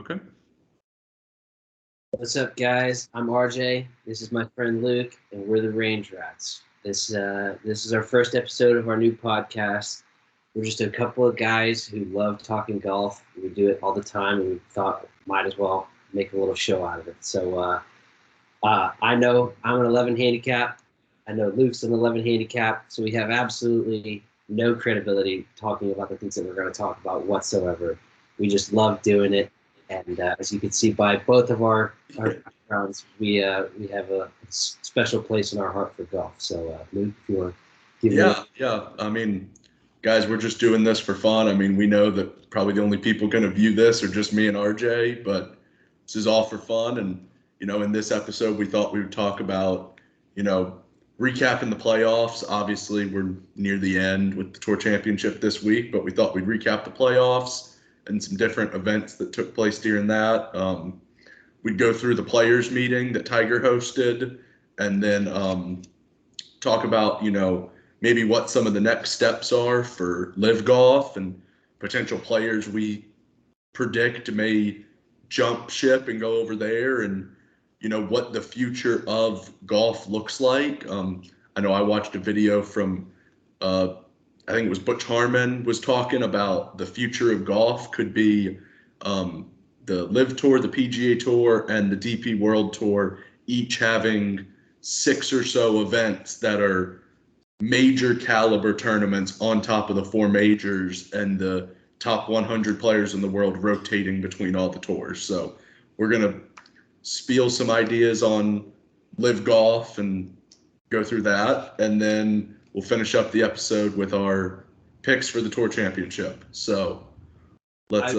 Okay. What's up, guys? I'm RJ. This is my friend Luke, and we're the Range Rats. This is our first episode of our new podcast. We're just a couple of guys who love talking golf. We do it all the time, and we thought might as well make a little show out of it. So I know I'm an 11 handicap. I know Luke's an 11 handicap. So we have absolutely no credibility talking about the things that we're going to talk about whatsoever. We just love doing it. And as you can see by both of our backgrounds, we have a special place in our heart for golf. So, Luke, if you want to give Yeah. I mean, guys, we're just doing this for fun. I mean, we know that probably the only people going to view this are just me and RJ, but this is all for fun. And, in this episode, we thought we would talk about, recapping the playoffs. Obviously, we're near the end with the Tour Championship this week, but we thought we'd recap the playoffs and some different events that took place during that. We'd go through the players meeting that Tiger hosted, and then talk about, maybe what some of the next steps are for Live Golf and potential players we predict may jump ship and go over there, and, what the future of golf looks like. I know I watched a video from I think it was Butch Harmon was talking about the future of golf could be the Live Tour, the PGA Tour, and the DP World Tour, each having 6 or so events that are major caliber tournaments on top of the 4 majors, and the top 100 players in the world rotating between all the tours. So we're going to spiel some ideas on Live Golf and go through that, and then we'll finish up the episode with our picks for the Tour Championship. So let's.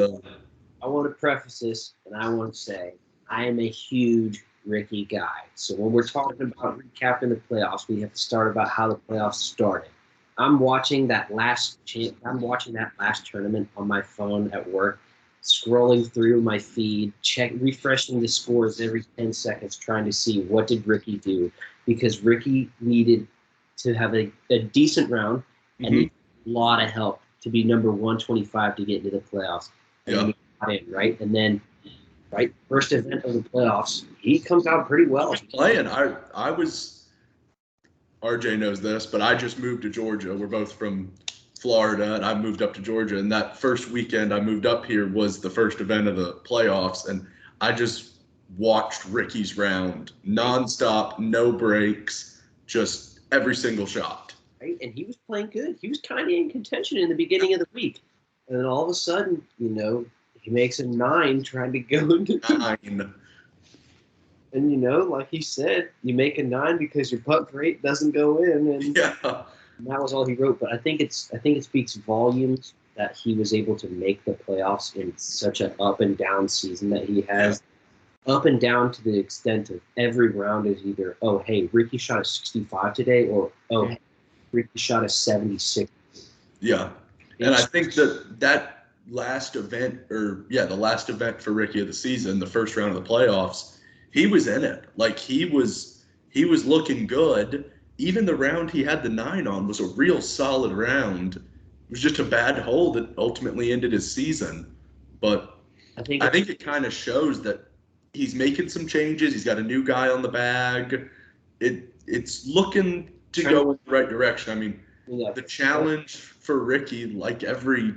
I want to preface this, and I want to say I am a huge Ricky guy. So when we're talking about recapping the playoffs, we have to start about how the playoffs started. I'm watching that last tournament on my phone at work, scrolling through my feed, refreshing the scores every 10 seconds, trying to see what did Ricky do, because Ricky needed to have a decent round and a lot of help to be number 125 to get into the playoffs. And then he got in, right? And then, first event of the playoffs, he comes out pretty well. Playing. I was, RJ knows this, but I just moved to Georgia. We're both from Florida, and I moved up to Georgia. And that first weekend I moved up here was the first event of the playoffs. And I just watched Ricky's round nonstop, no breaks, just every single shot. Right? And he was playing good. He was kind of in contention in the beginning of the week. And then all of a sudden, he makes a 9 trying to go into 9. And, like he said, you make a 9 because your putt rate doesn't go in. And that was all he wrote. But I think it speaks volumes that he was able to make the playoffs in such an up and down season that he has. Up and down to the extent of every round is either, oh, hey, Ricky shot a 65 today, or, oh, hey, Ricky shot a 76. Yeah. And I think that last event, the last event for Ricky of the season, the first round of the playoffs, he was in it. Like, he was looking good. Even the round he had the 9 on was a real solid round. It was just a bad hole that ultimately ended his season. But I think it kind of shows that he's making some changes. He's got a new guy on the bag. It's looking to go in the right direction. I mean, the challenge for Ricky, like every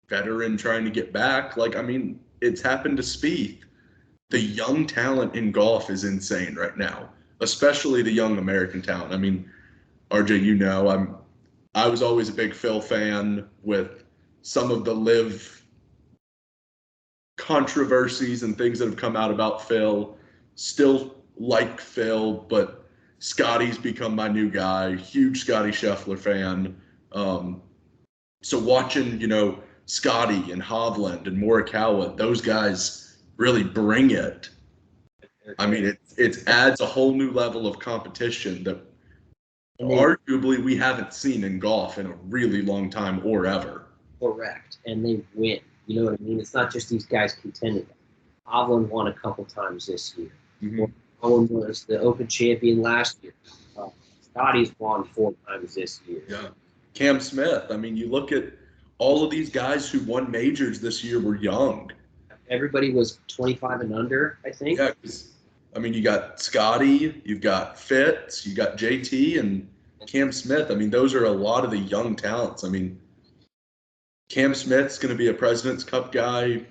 veteran trying to get back, it's happened to Spieth. The young talent in golf is insane right now, especially the young American talent. I mean, RJ, I was always a big Phil fan. With some of the Live controversies and things that have come out about Phil. Still like Phil, but Scotty's become my new guy. Huge Scotty Scheffler fan. So watching, Scotty and Hovland and Morikawa, those guys really bring it. I mean, it adds a whole new level of competition that arguably we haven't seen in golf in a really long time or ever. Correct. And they win. You know what I mean? It's not just these guys contending. Hovland won a couple times this year. Hovland was the Open champion last year. Scotty's won 4 times this year. Yeah. Cam Smith. I mean, you look at all of these guys who won majors this year were young. everybody was 25 and under, I think. Yeah, 'cause, I mean, you got Scotty, you've got Fitz, you got JT, and Cam Smith. I mean, those are a lot of the young talents. I mean, Cam Smith's going to be a President's Cup guy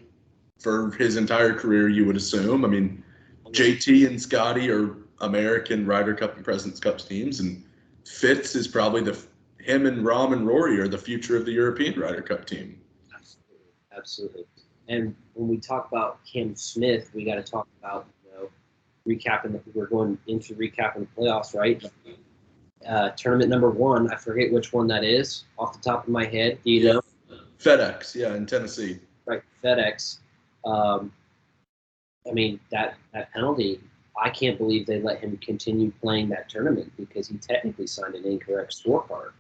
for his entire career, you would assume. I mean, JT and Scotty are American Ryder Cup and President's Cup teams, and Fitz is probably him and Rahm and Rory are the future of the European Ryder Cup team. Absolutely, absolutely. And when we talk about Cam Smith, we got to talk about recapping. We're going into recapping the playoffs, right? Tournament number 1. I forget which one that is off the top of my head. Do you know? FedEx, yeah, in Tennessee. Right, FedEx. I mean, that penalty, I can't believe they let him continue playing that tournament because he technically signed an incorrect scorecard.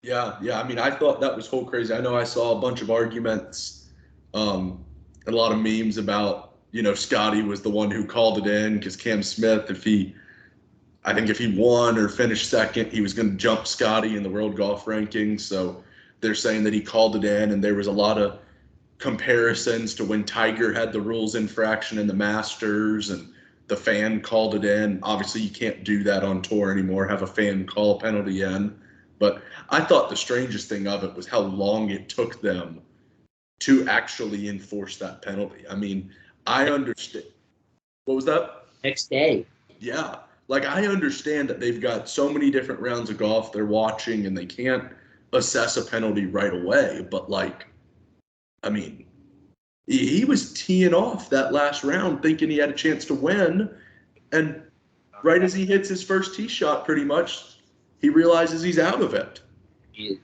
Yeah. I mean, I thought that was whole crazy. I know I saw a bunch of arguments, and a lot of memes about, Scotty was the one who called it in because Cam Smith, I think if he won or finished second, he was going to jump Scotty in the world golf rankings. So they're saying that he called it in, and there was a lot of comparisons to when Tiger had the rules infraction in the Masters and the fan called it in. Obviously, you can't do that on tour anymore, have a fan call a penalty in. But I thought the strangest thing of it was how long it took them to actually enforce that penalty. I mean, I understand. What was that? Next day. Yeah. Like, I understand that they've got so many different rounds of golf they're watching and they can't assess a penalty right away. But, I mean, he was teeing off that last round thinking he had a chance to win. And right as he hits his first tee shot, pretty much, he realizes he's out of it. He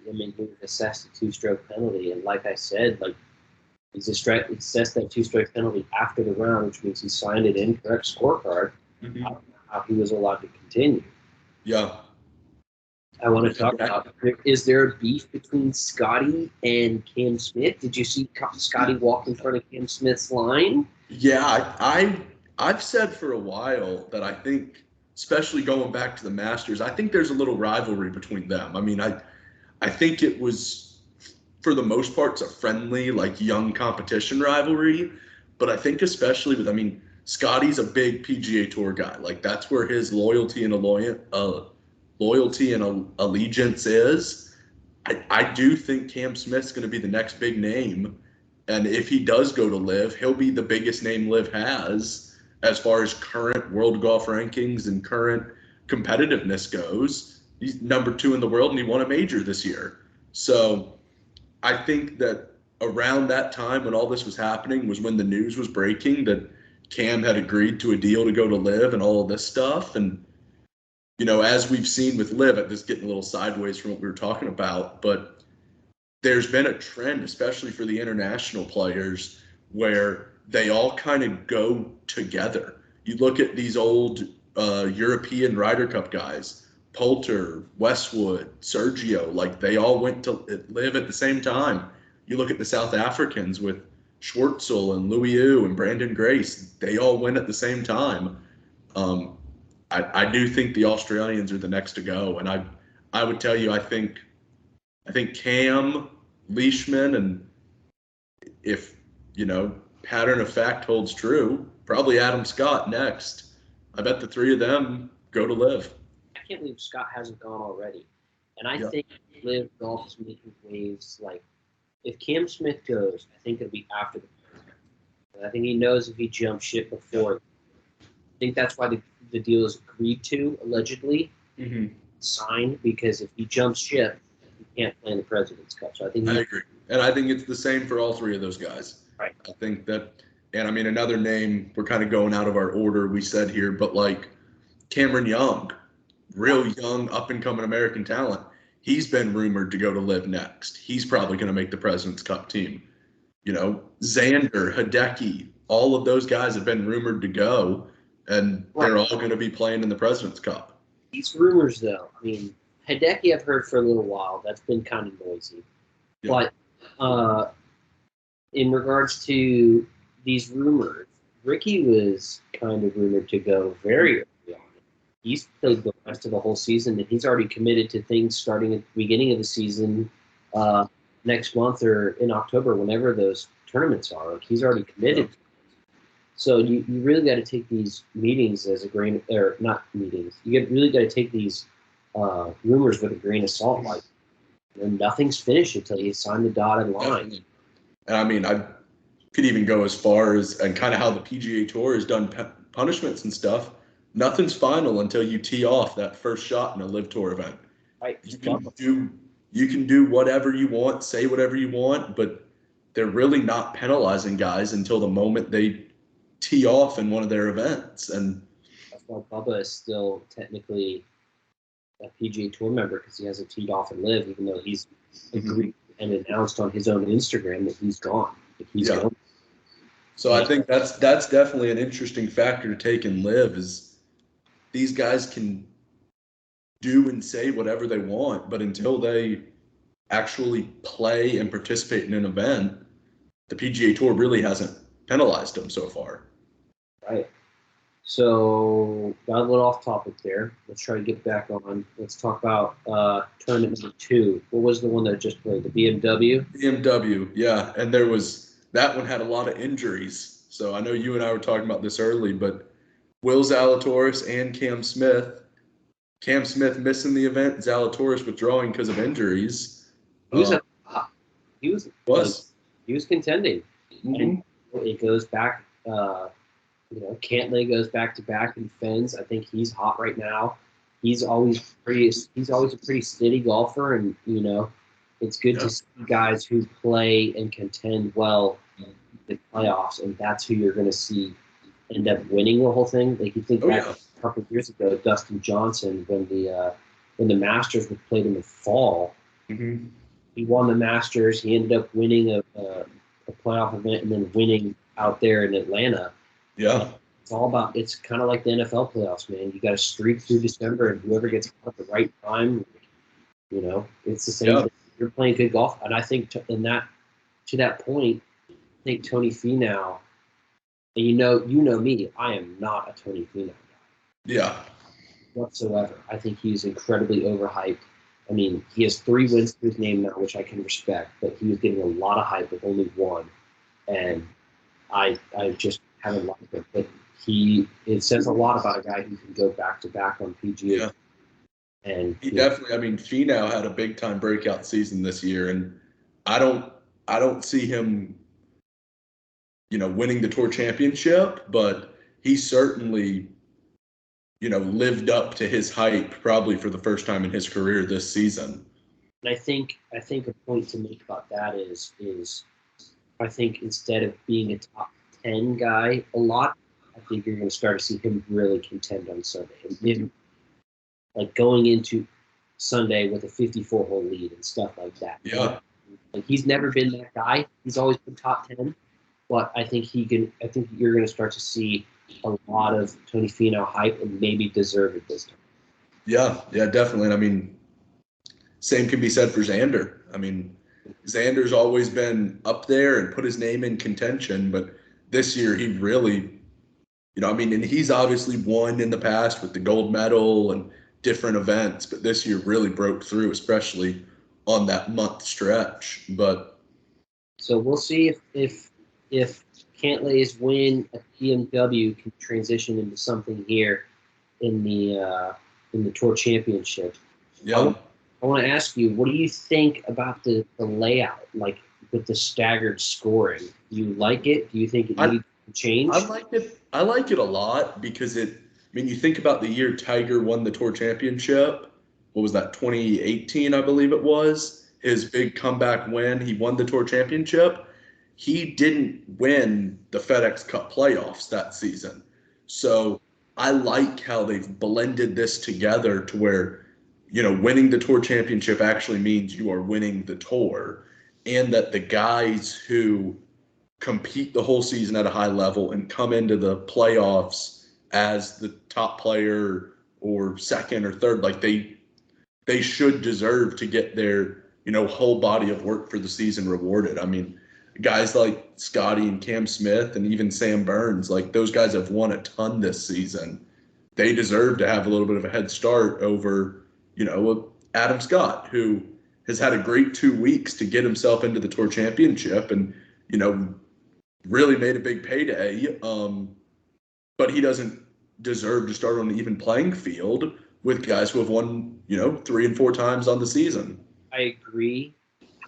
assessed a 2-stroke penalty. And like I said, he's assessed that 2-stroke penalty after the round, which means he signed an incorrect scorecard. Mm-hmm. How he was allowed to continue. Yeah. I want to talk about, is there a beef between Scotty and Cam Smith? Did you see Scotty walk in front of Cam Smith's line? Yeah, I've said for a while that I think, especially going back to the Masters, I think there's a little rivalry between them. I mean, I think it was, for the most part, it's a friendly, young competition rivalry. But I think especially Scotty's a big PGA Tour guy. That's where his loyalty and allegiance is. I do think Cam Smith's going to be the next big name. And if he does go to LIV, he'll be the biggest name LIV has as far as current world golf rankings and current competitiveness goes. He's number 2 in the world, and he won a major this year. So I think that around that time when all this was happening was when the news was breaking that Cam had agreed to a deal to go to LIV and all of this stuff. And, as we've seen with LIV, this is getting a little sideways from what we were talking about, but there's been a trend, especially for the international players, where they all kind of go together. You look at these old European Ryder Cup guys, Poulter, Westwood, Sergio, they all went to LIV at the same time. You look at the South Africans with Schwartzel and Louis Yu and Brandon Grace, they all went at the same time. I do think the Australians are the next to go, and I would tell you I think Cam, Leishman, and if pattern of fact holds true, probably Adam Scott next. I bet the 3 of them go to LIV. I can't believe Scott hasn't gone already, and I think LIV Golf is making waves. If Cam Smith goes, I think it'll be after the tournament. I think he knows if he jumps ship before. I think that's why the deal is agreed to, allegedly, signed, because if he jumps ship, he can't play in the President's Cup. So I agree. And I think it's the same for all 3 of those guys. Right. I think that, and another name, we're kind of going out of our order we said here, but Cameron Young, real young, up-and-coming American talent. He's been rumored to go to LIV next. He's probably going to make the President's Cup team. Xander, Hideki, all of those guys have been rumored to go, and they're all going to be playing in the President's Cup. These rumors, though, Hideki I've heard for a little while. That's been kind of noisy. Yeah. But in regards to these rumors, Ricky was kind of rumored to go very early on. He's played the rest of the whole season, and he's already committed to things starting at the beginning of the season next month or in October, whenever those tournaments are. He's already committed. So you really got to take these meetings as a grain, or not meetings. Really got to take these rumors with a grain of salt. Like, nothing's finished until you sign the dotted line. Definitely. And I mean, I could even go as far as, and kind of how the PGA Tour has done punishments and stuff. Nothing's final until you tee off that first shot in a Live Tour event. Right. You can do whatever you want, say whatever you want, but they're really not penalizing guys until the moment they tee off in one of their events. And that's why Bubba is still technically a PGA Tour member, because he hasn't teed off and Live, even though he's agreed and announced on his own Instagram that he's gone. Gone. So I think that's definitely an interesting factor to take in Live, is these guys can do and say whatever they want, but until they actually play and participate in an event, the PGA Tour really hasn't penalized them so far. Right. So, got a little off topic there. Let's try to get back on. Let's talk about tournament number 2. What was the one that just played? The BMW? BMW, yeah. And that one had a lot of injuries. So I know you and I were talking about this early, but Will Zalatoris and Cam Smith missing the event, Zalatoris withdrawing because of injuries. He was contending. Mm-hmm. And it goes back. Cantlay goes back to back in Fins. I think he's hot right now. He's always a pretty steady golfer, and it's good to see guys who play and contend well in the playoffs, and that's who you're going to see end up winning the whole thing. Like, you think back a couple of years ago, Dustin Johnson, when the Masters were played in the fall, he won the Masters. He ended up winning a playoff event and then winning out there in Atlanta. Yeah. It's kind of like the NFL playoffs, man. You got to streak through December, and whoever gets out at the right time, it's the same thing. You're playing good golf. And I think to that point, I think Tony Finau, and you know me, I am not a Tony Finau guy. Yeah. Whatsoever. I think he's incredibly overhyped. I mean, he has 3 wins to his name now, which I can respect, but he was getting a lot of hype with only 1. And I just haven't liked him. But it says a lot about a guy who can go back to back on PGA. Yeah. And he definitely, I mean, Finau had a big time breakout season this year, and I don't see him, winning the Tour Championship, but he certainly, lived up to his hype probably for the first time in his career this season. And I think a point to make about that is I think instead of being a top 10 guy a lot, I think you're going to start to see him really contend on Sunday. And like going into Sunday with a 54-hole lead and stuff like that. Yeah. Like, he's never been that guy. He's always been top 10. But I think you're going to start to see a lot of Tony Finau hype, and maybe deserve it this time. Yeah, definitely. And I mean, same can be said for Xander. I mean, Xander's always been up there and put his name in contention, but this year he really, and he's obviously won in the past with the gold medal and different events, but this year really broke through, especially on that month stretch. But so we'll see if Cantlay's win at BMW can transition into something here in the Tour Championship. Yeah. I want to ask you, what do you think about the layout, like with the staggered scoring? Do you like it? Do you think it needs to change? I like it. I like it a lot because you think about the year Tiger won the Tour Championship. What was that, 2018, I believe it was? His big comeback win. He won the Tour Championship. He didn't win the FedEx Cup playoffs that season. So I like how they've blended this together to where, winning the Tour Championship actually means you are winning the Tour, and that the guys who compete the whole season at a high level and come into the playoffs as the top player or second or third, like they should deserve to get their, whole body of work for the season rewarded. I mean, guys like Scotty and Cam Smith and even Sam Burns, like those guys have won a ton this season. They deserve to have a little bit of a head start over, Adam Scott, who has had a great 2 weeks to get himself into the Tour Championship and, really made a big payday. But he doesn't deserve to start on an even playing field with guys who have won, 3 and 4 times on the season. I agree.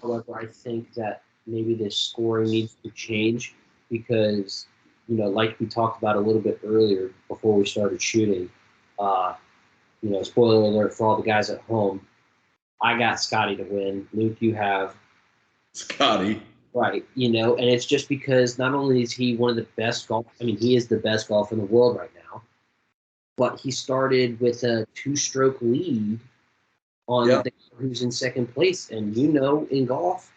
However, I think that maybe the scoring needs to change because, like we talked about a little bit earlier before we started shooting, spoiler alert for all the guys at home, I got Scotty to win. Luke, you have Scotty. Right, and it's just because not only is he one of the best golf, I mean, he is the best golfer in the world right now, but he started with a 2-stroke lead on the who's in second place. And in golf,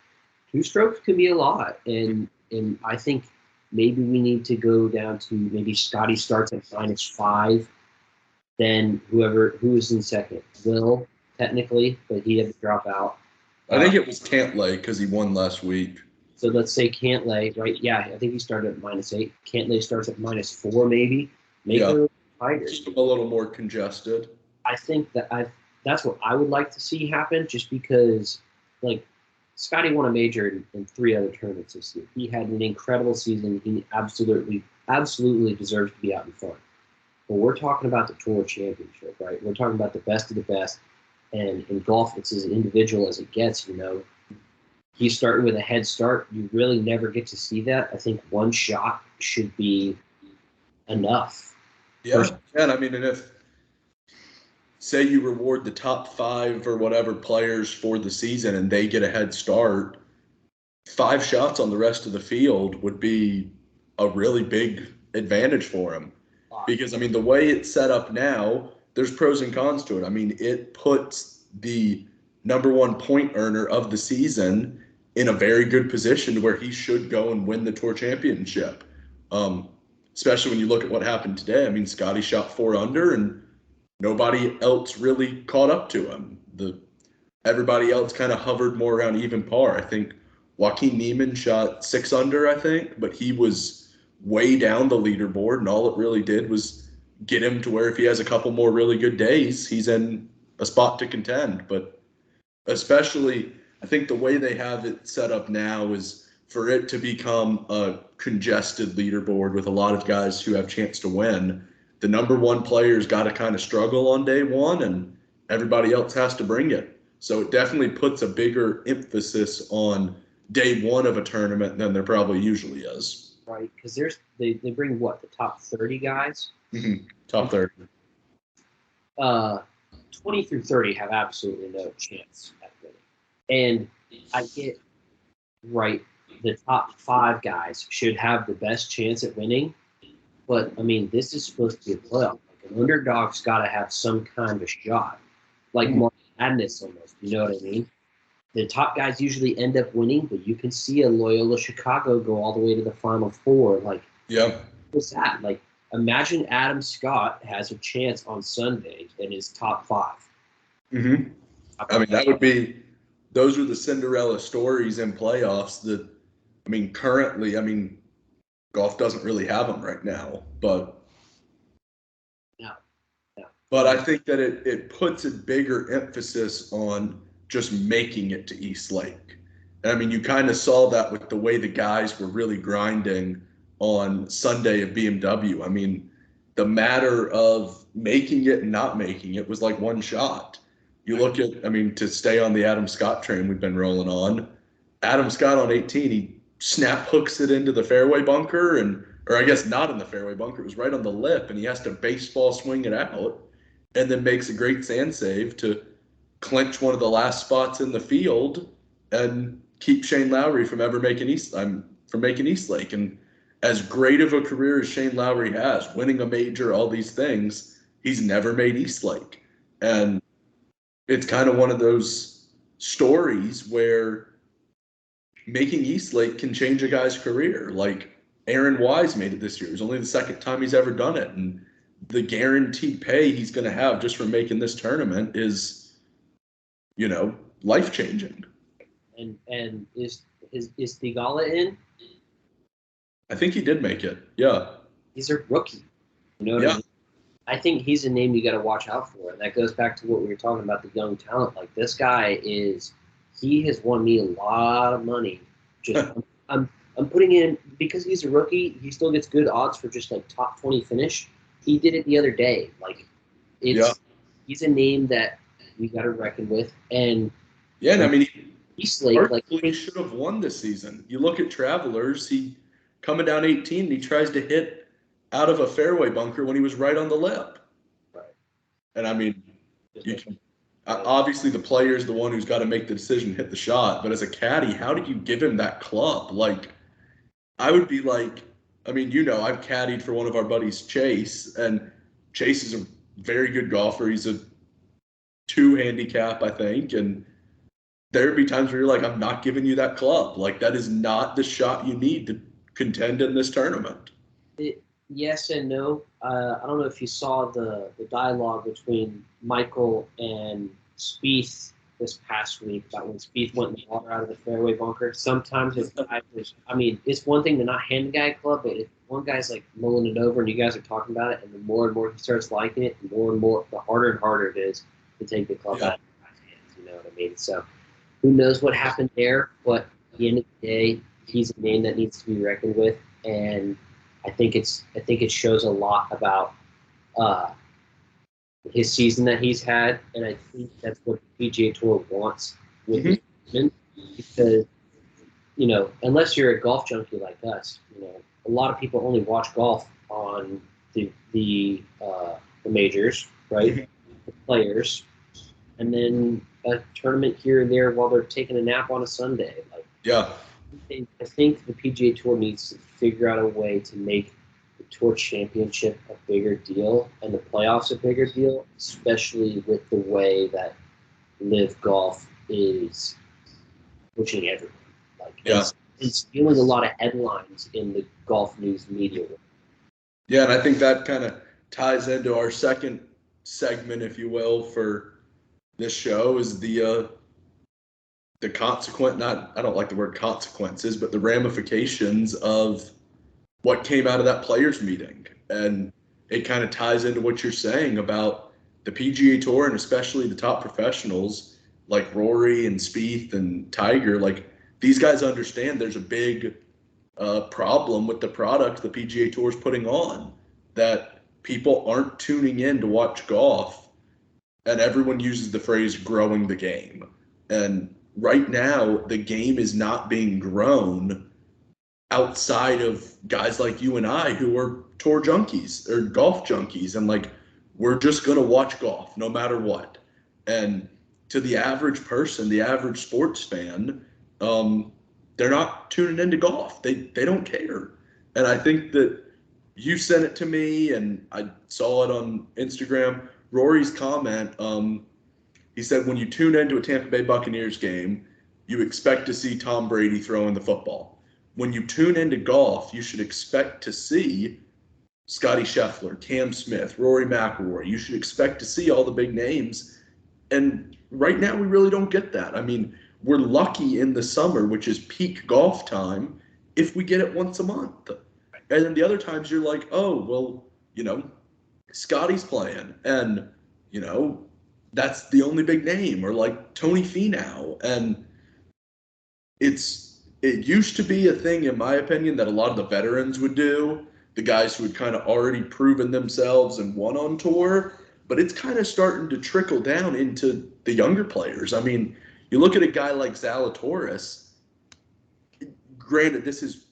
2 strokes can be a lot. And I think maybe we need to go down to maybe Scotty starts at -5, then who is in second? Will, technically, but he had to drop out. I think it was Cantlay because he won last week. So let's say Cantlay, right? Yeah, I think he started at -8. Cantlay starts at -4, maybe. Make it a little tighter. Just a little more congested. I think that's what I would like to see happen, just because, like, Scotty won a major in 3 other tournaments this year. He had an incredible season. He absolutely deserves to be out in front. But we're talking about the Tour Championship, right? We're talking about the best of the best. And in golf, it's as individual as it gets, He's starting with a head start. You really never get to see that. I think one shot should be enough. Yeah, and I mean, and if, say you reward the top 5 or whatever players for the season and they get a head start, 5 shots on the rest of the field would be a really big advantage for him. Because, I mean, the way it's set up now, there's pros and cons to it. I mean, it puts the number 1 point earner of the season in a very good position where he should go and win the Tour Championship. Especially when you look at what happened today. I mean, Scotty shot 4 under and nobody else really caught up to him. Everybody else kind of hovered more around even par. I think Joaquin Niemann shot 6 under, I think, but he was way down the leaderboard, and all it really did was get him to where if he has a couple more really good days, he's in a spot to contend. But especially, I think the way they have it set up now is for it to become a congested leaderboard with a lot of guys who have chance to win. The number 1 player's got to kind of struggle on day 1, and everybody else has to bring it. So it definitely puts a bigger emphasis on day 1 of a tournament than there probably usually is. Right, because they bring the top 30 guys? Mm-hmm. Top 30. 20 through 30 have absolutely no chance at winning. And I get, right, the top 5 guys should have the best chance at winning. But, I mean, this is supposed to be a playoff. Like, an underdog's got to have some kind of shot. Like March Madness almost, you know what I mean? The top guys usually end up winning, but you can see a Loyola Chicago go all the way to the Final Four. Like, what's that? Like, imagine Adam Scott has a chance on Sunday and is top 5. Mm-hmm. I mean, those are the Cinderella stories in playoffs that, I mean, currently, golf doesn't really have them right now, but no. But I think that it puts a bigger emphasis on just making it to East Lake. And I mean, you kind of saw that with the way the guys were really grinding on Sunday at BMW. I mean, the matter of making it and not making it was like 1 shot. You look at, to stay on the Adam Scott train we've been rolling on, Adam Scott on 18, he snap hooks it into the fairway bunker, or I guess not in the fairway bunker, it was right on the lip, and he has to baseball swing it out, and then makes a great sand save to clinch one of the last spots in the field and keep Shane Lowry from ever making East Lake. And as great of a career as Shane Lowry has, winning a major, all these things, he's never made East Lake. And it's kind of one of those stories where making East Lake can change a guy's career. Like Aaron Wise made it this year. It was only the 2nd time he's ever done it. And the guaranteed pay he's going to have just for making this tournament is, life-changing. And is Thigala in? I think he did make it. Yeah. He's a rookie. You know what I mean? I think he's a name you got to watch out for. And that goes back to what we were talking about, the young talent. Like, this guy he has won me a lot of money. Just, I'm I'm putting in because he's a rookie. He still gets good odds for just like top 20 finish. He did it the other day. Like Yeah. he's a name that we got to reckon with. And Yeah, and I mean, Eastlake, like he should have won this season. You look at Travelers, he coming down 18, and he tries to hit out of a fairway bunker when he was right on the lip. right. And I mean, you can obviously the player is the one who's got to make the decision, hit the shot. But as a caddy, how do you give him that club? Like, I would be like, I mean, I've caddied for one of our buddies, Chase, and Chase is a very good golfer. He's a 2 handicap, I think, and there'd be times where you're like, I'm not giving you that club. Like, that is not the shot you need to contend in this tournament. Yes and no. I don't know if you saw the dialogue between Michael and Spieth this past week about when Spieth went in the water out of the fairway bunker. Sometimes it's one thing to not hand the guy a club, but if one guy's like mulling it over and you guys are talking about it, and the more and more he starts liking it, the more and more, the harder and harder it is to take the club out of the guy's hands. You know what I mean? So who knows what happened there, but at the end of the day, he's a name that needs to be reckoned with, and I think it shows a lot about his season that he's had, and I think that's what the PGA Tour wants with his movement, because unless you're a golf junkie like us, a lot of people only watch golf on the majors, right? The players, and then a tournament here and there while they're taking a nap on a Sunday. Like, yeah. I think the PGA Tour needs to figure out a way to make the Tour Championship a bigger deal and the playoffs a bigger deal, especially with the way that Live Golf is pushing everyone. Like, it's stealing a lot of headlines in the golf news media. Yeah, and I think that kind of ties into our second segment, if you will, for this show is the I don't like the word consequences, but the ramifications of what came out of that players meeting. And it kind of ties into what you're saying about the PGA Tour and especially the top professionals like Rory and Spieth and Tiger. Like, these guys understand there's a big problem with the product the PGA Tour is putting on, that people aren't tuning in to watch golf, and everyone uses the phrase growing the game. And right now, the game is not being grown outside of guys like you and I who are tour junkies or golf junkies. And like, we're just going to watch golf no matter what. And to the average person, the average sports fan, they're not tuning into golf. They don't care. And I think that you sent it to me and I saw it on Instagram. Rory's comment, he said, when you tune into a Tampa Bay Buccaneers game, you expect to see Tom Brady throwing the football. When you tune into golf, you should expect to see Scotty Scheffler, Cam Smith, Rory McIlroy. You should expect to see all the big names. And right now, we really don't get that. I mean, we're lucky in the summer, which is peak golf time, if we get it once a month. And then the other times you're like, oh, well, Scotty's playing. And, that's the only big name. Or like Tony Finau. And it used to be a thing, in my opinion, that a lot of the veterans would do, the guys who had kind of already proven themselves and won on tour, but it's kind of starting to trickle down into the younger players. I mean, you look at a guy like Zalatoris, granted, this is,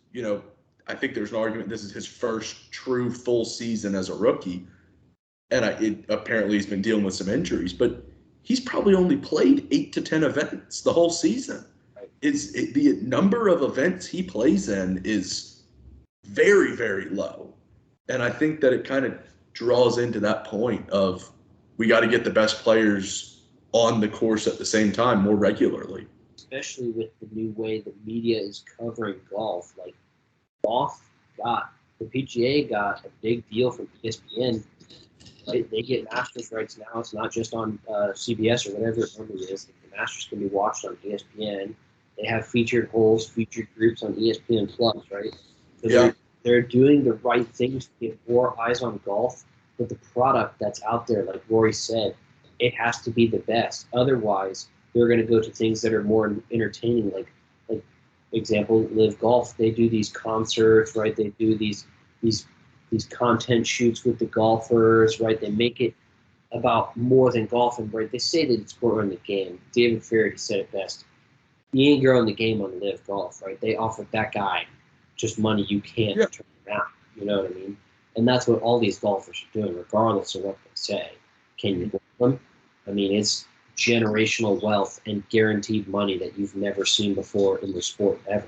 I think there's an argument this is his first true full season as a rookie, and apparently he's been dealing with some injuries, but he's probably only played 8 to 10 events the whole season. The number of events he plays in is very, very low. And I think that it kind of draws into that point of we got to get the best players on the course at the same time more regularly. Especially with the new way the media is covering golf. Like, the PGA got a big deal from ESPN. They get Masters rights now. It's not just on CBS or whatever it is. The Masters can be watched on ESPN. They have featured holes, featured groups on ESPN Plus, right? So they're doing the right things to get more eyes on golf, but the product that's out there, like Rory said, it has to be the best. Otherwise, they're going to go to things that are more entertaining, like example, Live Golf. They do these concerts, right? They do these content shoots with the golfers, right? They make it about more than golfing, right? They say that it's growing the game. David Ferry said it best. You ain't growing the game on Live Golf, right? They offered that guy just money you can't turn around. You know what I mean? And that's what all these golfers are doing, regardless of what they say. Can you blame them? I mean, it's generational wealth and guaranteed money that you've never seen before in the sport ever.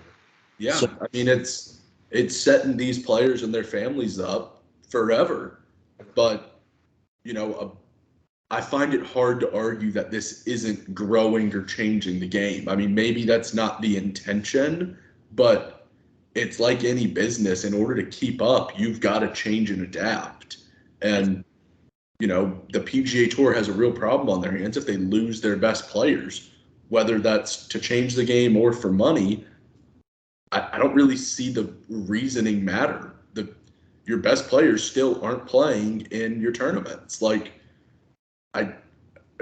Yeah, So, I mean it's setting these players and their families up forever. But I find it hard to argue that this isn't growing or changing the game. I mean, maybe that's not the intention, but it's like any business. In order to keep up, you've got to change and adapt. And the PGA Tour has a real problem on their hands if they lose their best players, whether that's to change the game or for money. I don't really see the reasoning matter. Your best players still aren't playing in your tournaments. Like, a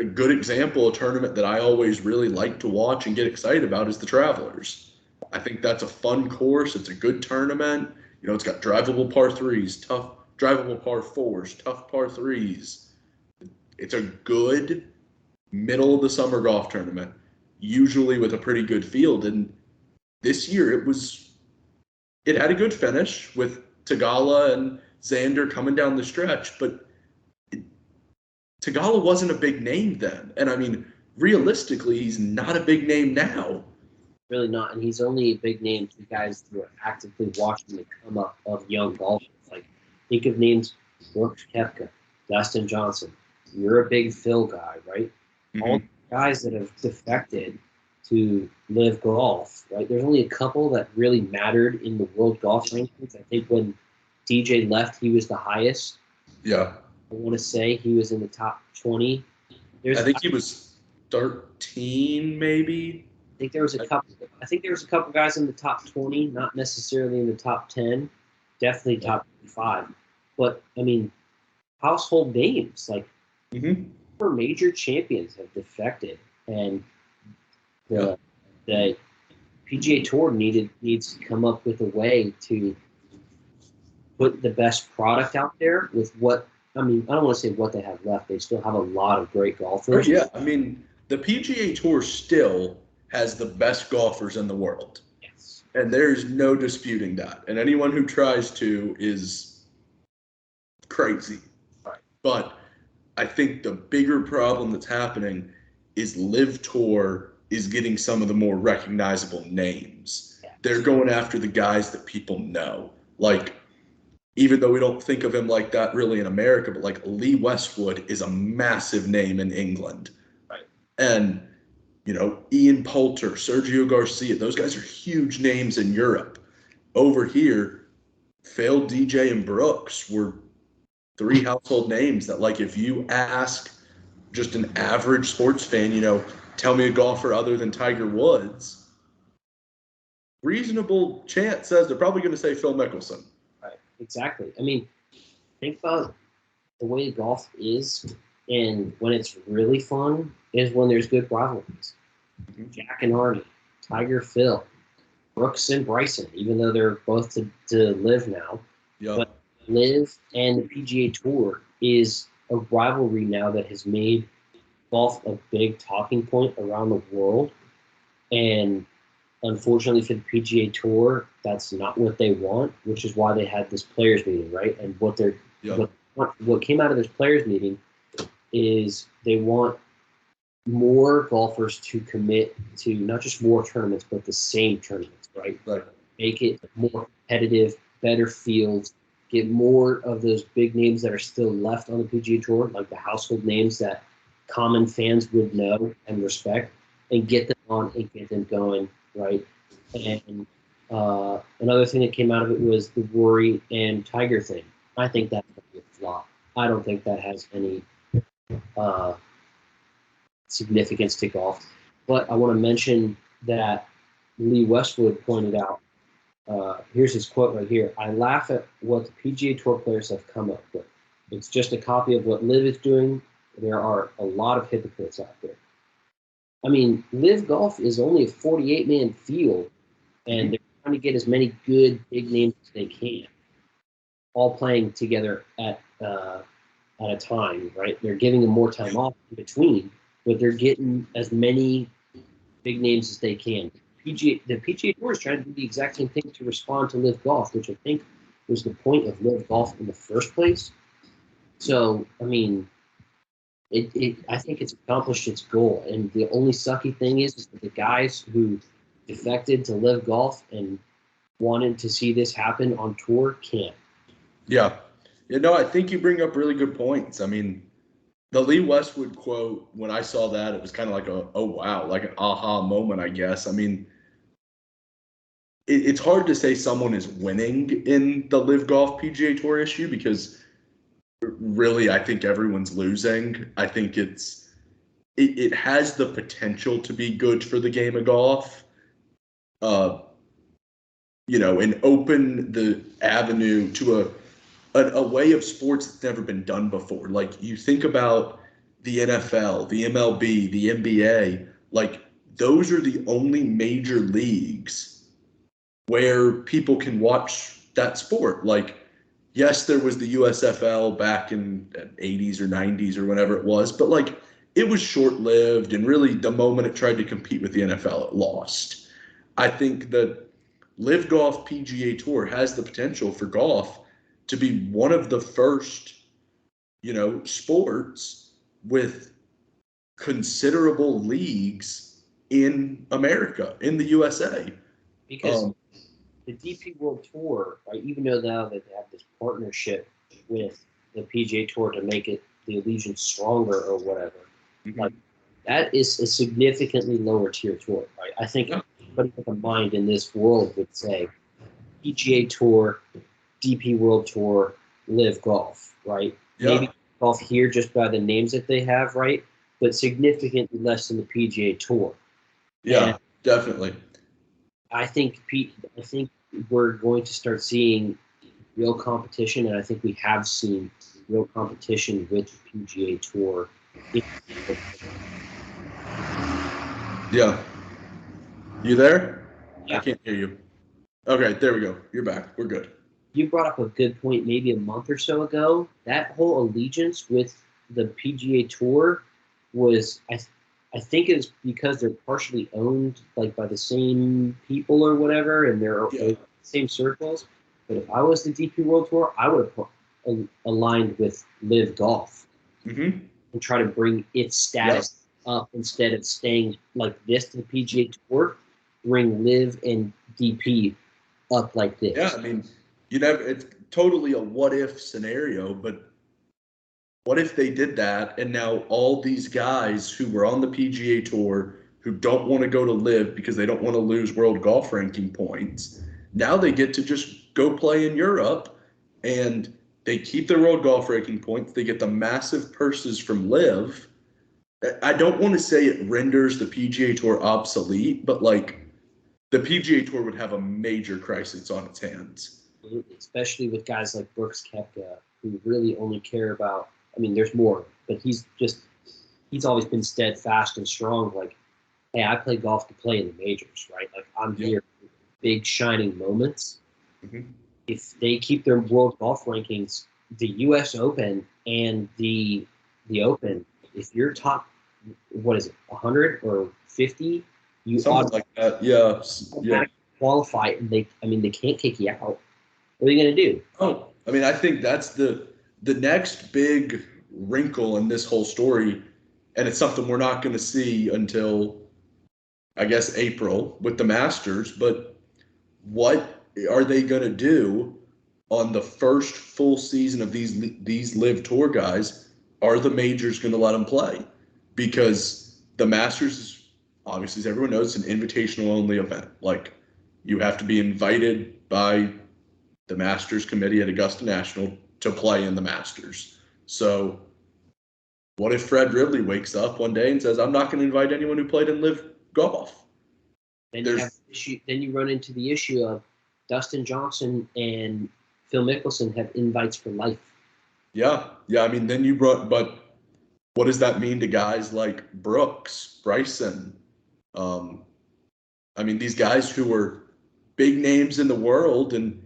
good example, a tournament that I always really like to watch and get excited about is the Travelers. I think that's a fun course. It's a good tournament. It's got drivable par threes, tough drivable par fours, tough par threes. It's a good middle of the summer golf tournament, usually with a pretty good field. And this year it had a good finish with Tagala and Xander coming down the stretch, but Tagala wasn't a big name then. And I mean, realistically, he's not a big name now. really not. And he's only a big name to guys who are actively watching the come up of young golfers. Like, think of names: Brooks Koepka, Dustin Johnson. You're a big Phil guy, right? Mm-hmm. All the guys that have defected to Live Golf, right? There's only a couple that really mattered in the world golf rankings. I think when DJ left, he was the highest. Yeah. I want to say he was in the top 20. I think he was 13, maybe. I think there was a couple guys in the top 20, not necessarily in the top 10, definitely top 5. But I mean, household names like four major champions have defected, and the PGA Tour needs to come up with a way to put the best product out there with what. I mean, I don't want to say what they have left. They still have a lot of great golfers. Oh, yeah. I mean, the PGA Tour still has the best golfers in the world. Yes. And there's no disputing that. And anyone who tries to is crazy. Right. But I think the bigger problem that's happening is Live Tour is getting some of the more recognizable names. Yes. They're going after the guys that people know. Like, even though we don't think of him like that really in America, but like Lee Westwood is a massive name in England. Right. And, Ian Poulter, Sergio Garcia, those guys are huge names in Europe. Over here, Phil, DJ, and Brooks were 3 household names that, like, if you ask just an average sports fan, tell me a golfer other than Tiger Woods, reasonable chance says they're probably going to say Phil Mickelson. Right, exactly. I mean, think about the way golf is, and when it's really fun is when there's good rivalries. Jack and Arnie, Tiger, Phil, Brooks and Bryson, even though they're both to Live now. Yep. But Live and the PGA Tour is a rivalry now that has made golf a big talking point around the world. And unfortunately for the PGA Tour, that's not what they want, which is why they had this players meeting, right? And what came out of this players meeting is they want more golfers to commit to not just more tournaments, but the same tournaments, right? Right. Make it more competitive, better fields, get more of those big names that are still left on the PGA Tour, like the household names that common fans would know and respect, and get them on and get them going, right? And another thing that came out of it was the Rory and Tiger thing. I think that's going to be a flop. I don't think that has any significance to golf. But I want to mention that Lee Westwood pointed out, here's his quote right here: "I laugh at what the PGA Tour players have come up with. It's just a copy of what Live is doing. There are a lot of hypocrites out there." I mean, Live Golf is only a 48-man field and they're trying to get as many good big names as they can, all playing together at a time, right? They're giving them more time off in between, but they're getting as many big names as they can. The PGA Tour is trying to do the exact same thing to respond to Live Golf, which I think was the point of Live Golf in the first place. So, I mean, I think it's accomplished its goal. And the only sucky thing is that the guys who defected to Live Golf and wanted to see this happen on tour can't. Yeah. I think you bring up really good points. I mean, the Lee Westwood quote, when I saw that, it was kind of like oh, wow, like an aha moment, I guess. I mean, it's hard to say someone is winning in the Live Golf PGA Tour issue because really, I think everyone's losing. I think it has the potential to be good for the game of golf. And open the avenue to a way of sports that's never been done before. Like you think about the NFL, the MLB, the NBA, like those are the only major leagues where people can watch that sport. Like, yes, there was the USFL back in the 80s or 90s or whenever it was, but like it was short-lived, and really the moment it tried to compete with the NFL, it lost. I think that Live Golf PGA Tour has the potential for golf to be one of the first, sports with considerable leagues in America, in the USA. Because the DP World Tour, right, even though now that they have this partnership with the PGA Tour to make it the allegiance stronger or whatever, like that is a significantly lower tier tour, right? I think anybody with a mind in this world would say PGA Tour, DP World Tour, Live Golf, right? Yeah. Maybe golf here just by the names that they have, right? But significantly less than the PGA Tour. Yeah, and definitely. I think we're going to start seeing real competition, and I think we have seen real competition with the PGA Tour. Yeah. You there? Yeah. I can't hear you. Okay, there we go. You're back. We're good. You brought up a good point maybe a month or so ago. That whole allegiance with the PGA Tour was, I think it's because they're partially owned like by the same people or whatever, and they're the same circles. But if I was the DP World Tour, I would have aligned with Live Golf and try to bring its status up instead of staying like this to the PGA Tour. Bring Live and DP up like this. Yeah, I mean, it's totally a what if scenario, but what if they did that and now all these guys who were on the PGA Tour who don't want to go to Live because they don't want to lose world golf ranking points, now they get to just go play in Europe and they keep their world golf ranking points. They get the massive purses from Live. I don't want to say it renders the PGA Tour obsolete, but like the PGA Tour would have a major crisis on its hands. Especially with guys like Brooks Koepka, who really only care about, I mean, there's more, but he's always been steadfast and strong. Like, hey, I play golf to play in the majors, right? Like, I'm here for big shining moments. If they keep their world golf rankings, the U.S. Open and the Open, if you're top, what is it, 100 or 50, you something like that. Yeah. Qualify, and they can't kick you out. What are you going to do? Oh, I mean, I think that's the next big wrinkle in this whole story, and it's something we're not going to see until, I guess, April with the Masters. But what are they going to do on the first full season of these Live Tour guys? Are the majors going to let them play? Because the Masters is obviously, as everyone knows, an invitational only event. Like, you have to be invited by the Masters committee at Augusta National to play in the Masters. So what if Fred Ridley wakes up one day and says, I'm not going to invite anyone who played in Live Golf? Then you run into the issue of Dustin Johnson and Phil Mickelson have invites for life. Yeah. I mean, but what does that mean to guys like Brooks, Bryson? I mean, these guys who were big names in the world and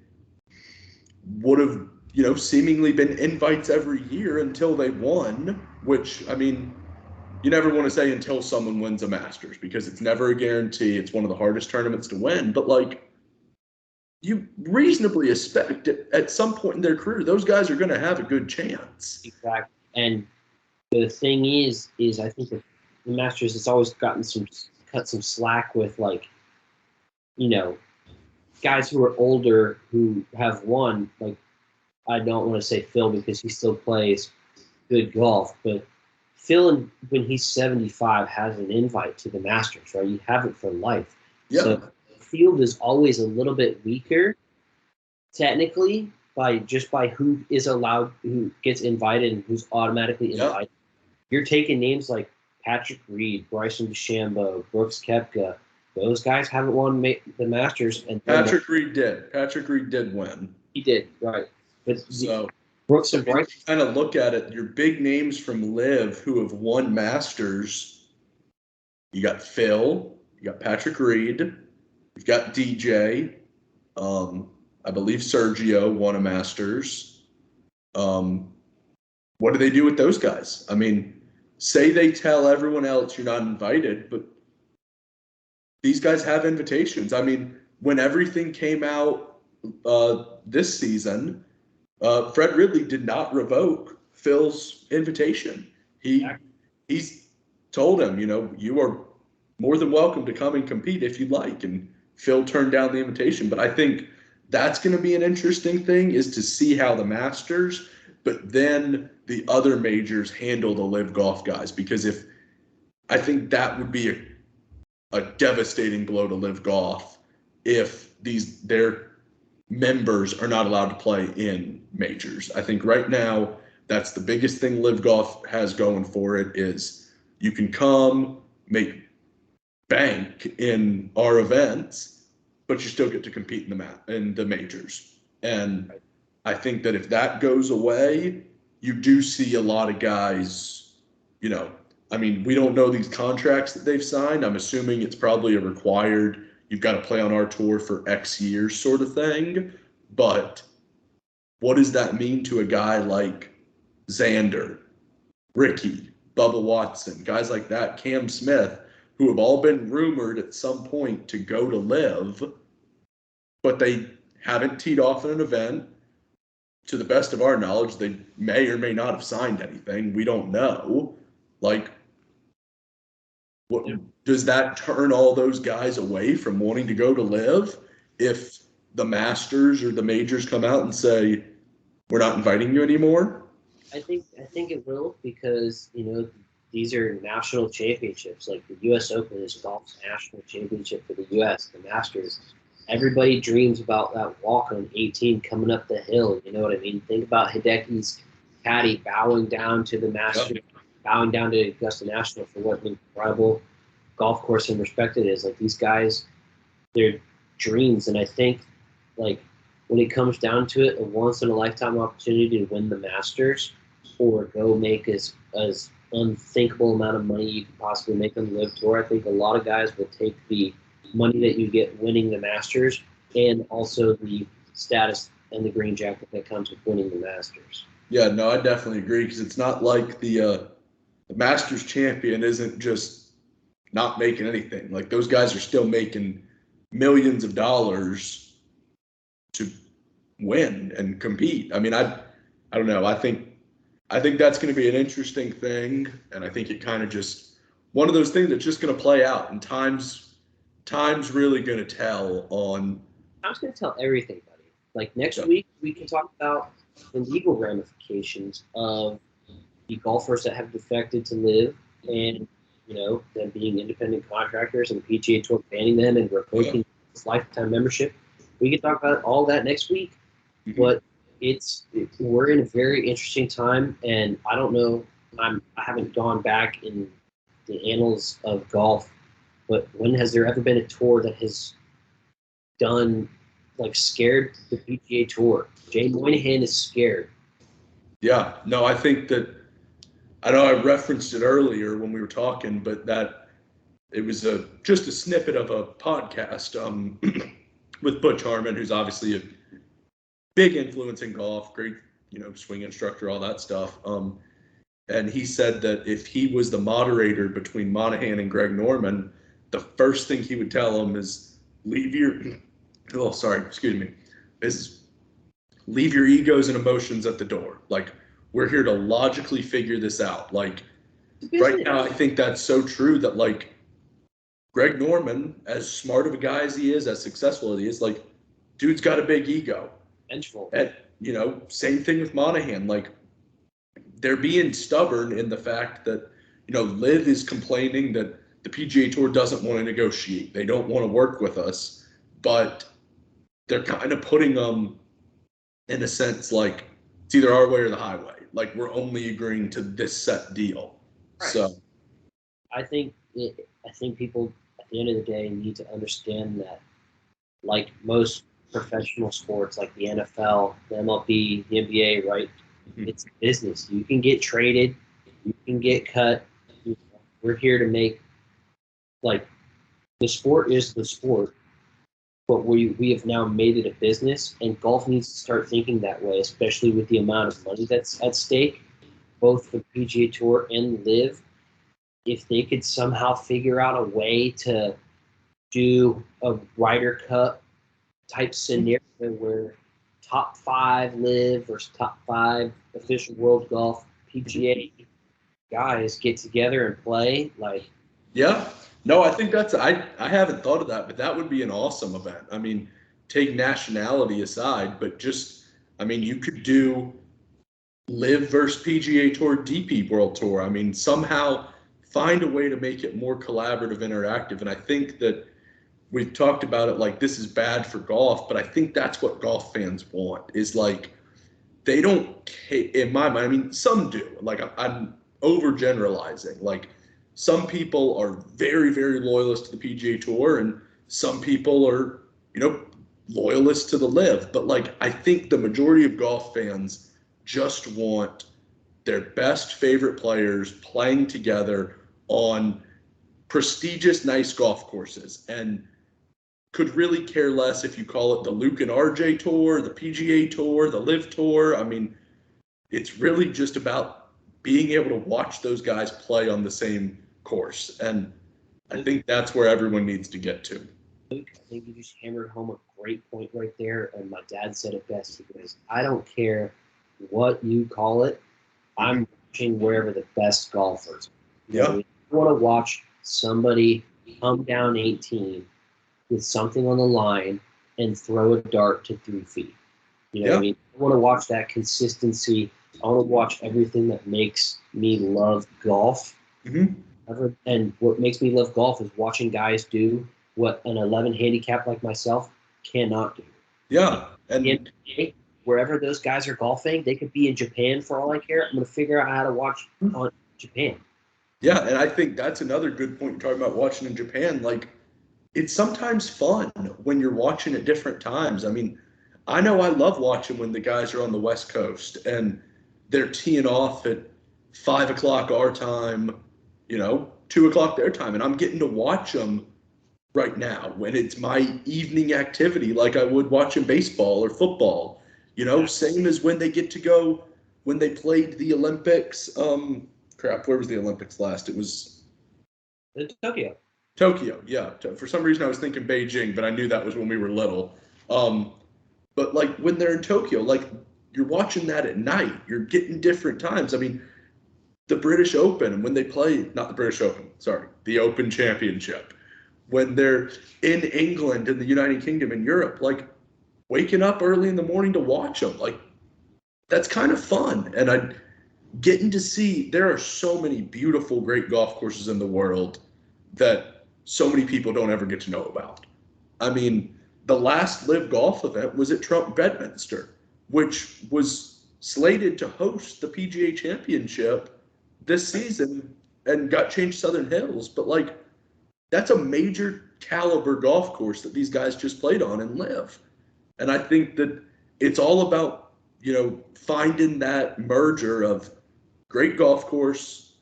would have, seemingly been invites every year until they won, which, I mean, you never want to say until someone wins a Masters because it's never a guarantee. It's one of the hardest tournaments to win. But, like, you reasonably expect it at some point in their career, those guys are going to have a good chance. Exactly. And the thing is I think that the Masters has always cut some slack with, like, guys who are older who have won. Like, I don't want to say Phil because he still plays good golf, but Phil, when he's 75, has an invite to the Masters, right? You have it for life. Yeah. So the field is always a little bit weaker, technically, by who is allowed, who gets invited, and who's automatically invited. You're taking names like Patrick Reed, Bryson DeChambeau, Brooks Koepka. Those guys haven't won the Masters. And Patrick Reed did. Patrick Reed did win. He did, right. But so Brooks and Bryson. Kind of look at it, your big names from LIV who have won Masters. You got Phil, you got Patrick Reed, you've got DJ. I believe Sergio won a Masters. What do they do with those guys? I mean, say they tell everyone else you're not invited, but these guys have invitations. I mean, when everything came out this season, Fred Ridley did not revoke Phil's invitation. He's told him, you are more than welcome to come and compete if you'd like. And Phil turned down the invitation. But I think that's going to be an interesting thing, is to see how the Masters, but then the other majors handle the LIV Golf guys. Because I think that would be a devastating blow to LIV Golf if their members are not allowed to play in majors. I think right now that's the biggest thing LIV Golf has going for it, is you can come make bank in our events, but you still get to compete in the majors. And I think that if that goes away, you do see a lot of guys, I mean, we don't know these contracts that they've signed. I'm assuming it's probably a required, you've got to play on our tour for X years sort of thing. But what does that mean to a guy like Xander, Ricky, Bubba Watson, guys like that, Cam Smith, who have all been rumored at some point to go to LIV, but they haven't teed off in an event. To the best of our knowledge, they may or may not have signed anything. We don't know. Like, what does that turn all those guys away from wanting to go to LIV if the Masters or the majors come out and say, we're not inviting you anymore? I think it will, because these are national championships. Like the U.S. Open is golf's national championship for the U.S. The Masters, everybody dreams about that walk on 18 coming up the hill. You know what I mean? Think about Hideki's caddy bowing down to the Masters, bowing down to Augusta National for what an incredible golf course and respect it is. Like, these guys, their dreams. And I think, like, when it comes down to it, a once-in-a-lifetime opportunity to win the Masters or go make as unthinkable amount of money you could possibly make on the LIV Tour, I think a lot of guys will take the money that you get winning the Masters and also the status and the green jacket that comes with winning the Masters. Yeah, no, I definitely agree, because it's not like the Masters champion isn't just not making anything. Like, those guys are still making millions of dollars to win and compete. I mean, I don't know. I think that's going to be an interesting thing, and I think it kind of just one of those things that's just going to play out, and time's really going to tell on. Time's going to tell everything, buddy. Like, next week we can talk about the legal ramifications of the golfers that have defected to LIV, and them being independent contractors and the PGA Tour banning them and revoking this lifetime membership. We can talk about all that next week, but we're in a very interesting time, and I don't know. I haven't gone back in the annals of golf, but when has there ever been a tour that has done, like, scared the PGA Tour? Jay Monahan is scared. Yeah, no, I think that, I know I referenced it earlier when we were talking, but that it was just a snippet of a podcast. with Butch Harmon, who's obviously a big influence in golf, great, swing instructor, all that stuff. And he said that if he was the moderator between Monahan and Greg Norman, the first thing he would tell him is leave your egos and emotions at the door. Like, we're here to logically figure this out. Like, right now, I think that's so true that, like, Greg Norman, as smart of a guy as he is, as successful as he is, like, dude's got a big ego. Vengeful. And, same thing with Monahan. Like, they're being stubborn in the fact that, Liv is complaining that the PGA Tour doesn't want to negotiate. They don't want to work with us, but they're kind of putting them in a sense like it's either our way or the highway. Like, we're only agreeing to this set deal. Right. So I think people at the end of the day need to understand that, like most professional sports, like the NFL, the MLB, the NBA, right? Mm-hmm. It's business. You can get traded, you can get cut. We're here to make, like, the sport is the sport, but we have now made it a business, and golf needs to start thinking that way, especially with the amount of money that's at stake, both for PGA Tour and LIV. If they could somehow figure out a way to do a Ryder Cup type scenario where top 5 LIV versus top 5 official world golf PGA guys get together and play, like. Yeah. No, I think I haven't thought of that, but that would be an awesome event. I mean, take nationality aside, but just, you could do LIV versus PGA Tour, DP World Tour. I mean, somehow find a way to make it more collaborative, interactive. And I think that we've talked about it like this is bad for golf, but I think that's what golf fans want, is like, they don't, in my mind, some do. Like, I'm overgeneralizing. Like, some people are very, very loyalist to the PGA Tour, and some people are, loyalist to the LIV. But, like, I think the majority of golf fans just want their best favorite players playing together on prestigious, nice golf courses, and could really care less if you call it the Luke and RJ Tour, the PGA Tour, the LIV Tour. I mean, it's really just about being able to watch those guys play on the same course. And I think that's where everyone needs to get to. Luke, I think you just hammered home a great point right there. And my dad said it best. He goes, I don't care what you call it. I'm watching wherever the best golfers. Yeah. I want to watch somebody come down 18 with something on the line and throw a dart to 3 feet. You know what I mean? I want to watch that consistency. I want to watch everything that makes me love golf. Mm-hmm. And what makes me love golf is watching guys do what an 11 handicap like myself cannot do. Yeah. And wherever those guys are golfing, they could be in Japan for all I care. I'm going to figure out how to watch on Japan. Yeah, and I think that's another good point you're talking about watching in Japan. Like, it's sometimes fun when you're watching at different times. I mean, I know I love watching when the guys are on the West Coast and they're teeing off at 5 o'clock our time, 2 o'clock their time. And I'm getting to watch them right now when it's my evening activity, like I would watching baseball or football, same as when they get to go, when they played the Olympics. Where was the Olympics last? It was Tokyo. Tokyo, yeah. For some reason I was thinking Beijing, but I knew that was when we were little. But like when they're in Tokyo, like you're watching that at night. You're getting different times. I mean, the British Open, when they play, not the British Open, sorry, the Open Championship, when they're in England, in the United Kingdom, in Europe, like waking up early in the morning to watch them, like that's kind of fun. And getting to see, there are so many beautiful, great golf courses in the world that so many people don't ever get to know about. I mean, the last LIV golf event was at Trump Bedminster, which was slated to host the PGA Championship this season and got changed to Southern Hills. But like, that's a major caliber golf course that these guys just played on and LIV. And I think that it's all about, finding that merger of great golf course,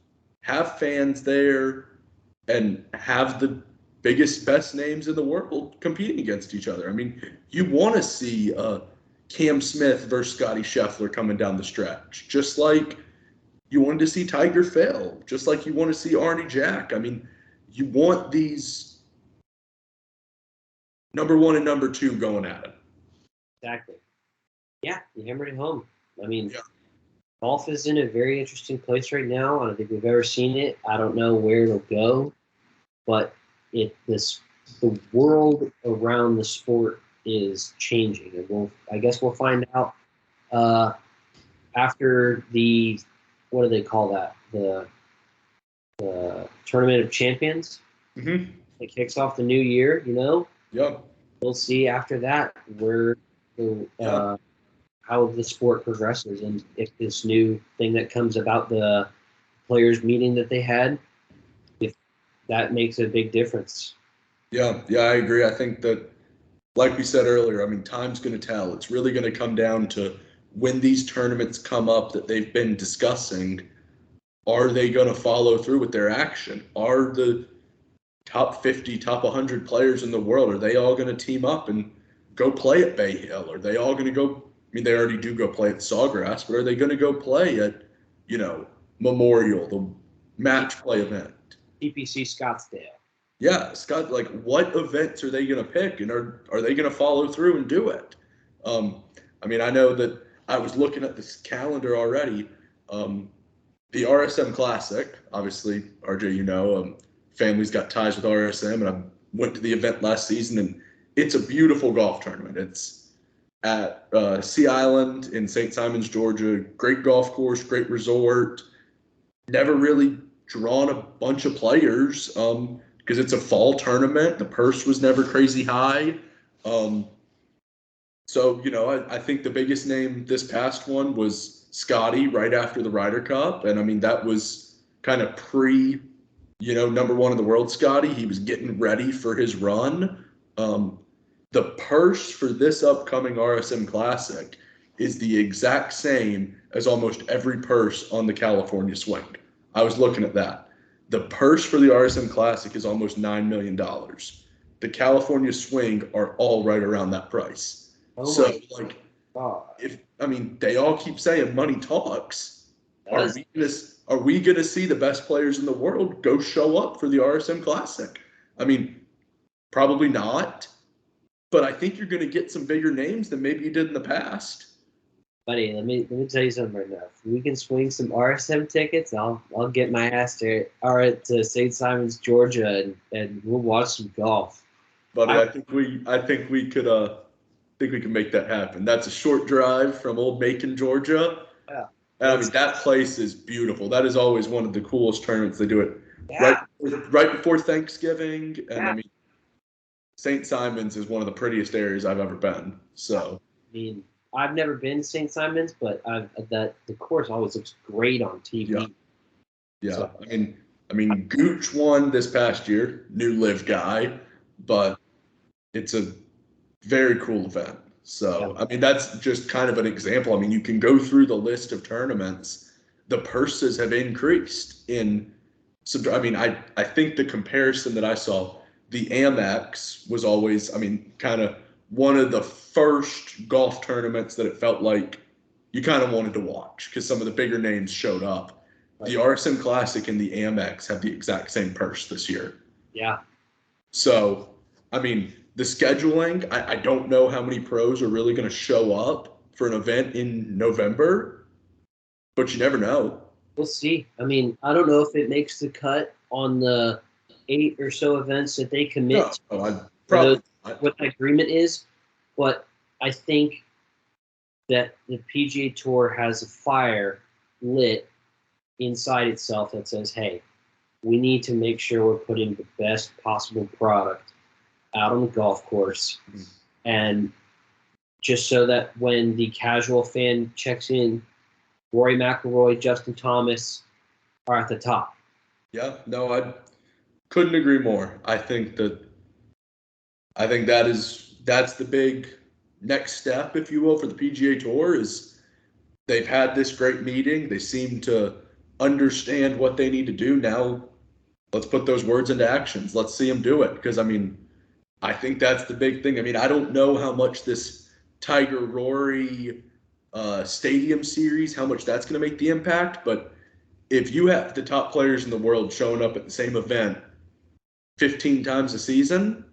have fans there, and have the biggest, best names in the world competing against each other. I mean, you want to see Cam Smith versus Scotty Scheffler coming down the stretch, just like you wanted to see Tiger Phil, just like you want to see Arnie Jack. I mean, you want these number one and number two going at it. Exactly. Yeah, you hammered it home. I mean, Yeah. golf is in a very interesting place right now. I don't think we've ever seen it. I don't know where it'll go, but the world around the sport is changing, and I guess we'll find out after the, what do they call that? The Tournament of Champions. Mm-hmm. It kicks off the new year. Yep. We'll see after that where how the sport progresses, and if this new thing that comes about the players meeting that they had, if that makes a big difference. Yeah, I agree. I think that, like we said earlier, I mean, time's going to tell. It's really going to come down to when these tournaments come up that they've been discussing. Are they going to follow through with their action? Are the top 50, top 100 players in the world, are they all going to team up and go play at Bay Hill? Are they all going to go? I mean, they already do go play at Sawgrass, but are they going to go play at, Memorial, the match play event? TPC Scottsdale. Yeah, Scott, like, what events are they going to pick, and are they going to follow through and do it? I mean, I know that I was looking at this calendar already. The RSM Classic, obviously, RJ, family's got ties with RSM, and I went to the event last season, and it's a beautiful golf tournament. It's at Sea Island in St. Simons, Georgia. Great golf course, great resort. Never really drawn a bunch of players because it's a fall tournament. The purse was never crazy high. So, I think the biggest name this past one was Scotty right after the Ryder Cup. And I mean, that was kind of pre, number one in the world, Scotty. He was getting ready for his run. The purse for this upcoming RSM Classic is the exact same as almost every purse on the California Swing. I was looking at that. The purse for the RSM Classic is almost $9 million. The California Swing are all right around that price. So, they all keep saying money talks. Are we gonna see the best players in the world go show up for the RSM Classic? I mean, probably not, but I think you're gonna get some bigger names than maybe you did in the past. Buddy, let me tell you something right now. If we can swing some RSM tickets, I'll get my ass to St. Simons, Georgia, and we'll watch some golf. But I think we could make that happen. That's a short drive from Old Macon, Georgia. Yeah. And I mean, that place is beautiful. That is always one of the coolest tournaments. They do it right before Thanksgiving. And I mean, St. Simons is one of the prettiest areas I've ever been. So, I mean, I've never been to St. Simons, but the course always looks great on TV. Yeah. So, I mean, Gooch won this past year, new live guy, but it's a very cool event. So, I mean, that's just kind of an example. I mean, you can go through the list of tournaments. The purses have increased in some. I mean, I think the comparison that I saw, the Amex was always, kind of one of the first golf tournaments that it felt like you kind of wanted to watch because some of the bigger names showed up. Right. The RSM Classic and the Amex have the exact same purse this year. Yeah. So, I mean, the scheduling, I don't know how many pros are really going to show up for an event in November, but you never know. We'll see. I mean, I don't know if it makes the cut on the 8 or so events that they commit to what the agreement is, but I think that the PGA Tour has a fire lit inside itself that says, hey, we need to make sure we're putting the best possible product out on the golf course, and just so that when the casual fan checks in, Rory McIlroy, Justin Thomas are at the top. Yeah, no, I couldn't agree more. I think that's the big next step, if you will, for the PGA Tour. Is they've had this great meeting. They seem to understand what they need to do. Now let's put those words into actions. Let's see him do it. Because, I mean, I think that's the big thing. I mean, I don't know how much this Tiger Rory stadium series, how much that's going to make the impact. But if you have the top players in the world showing up at the same event 15 times a season,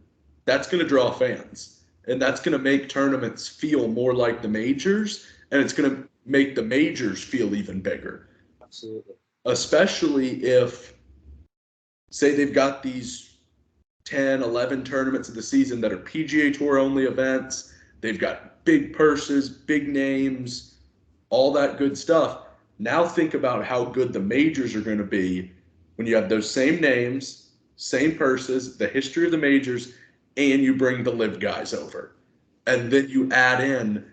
that's going to draw fans. And that's going to make tournaments feel more like the majors. And it's going to make the majors feel even bigger. Absolutely. Especially if, say, they've got these 10, 11 tournaments of the season that are PGA Tour only events. They've got big purses, big names, all that good stuff. Now think about how good the majors are going to be when you have those same names, same purses, the history of the majors, and you bring the live guys over. And then you add in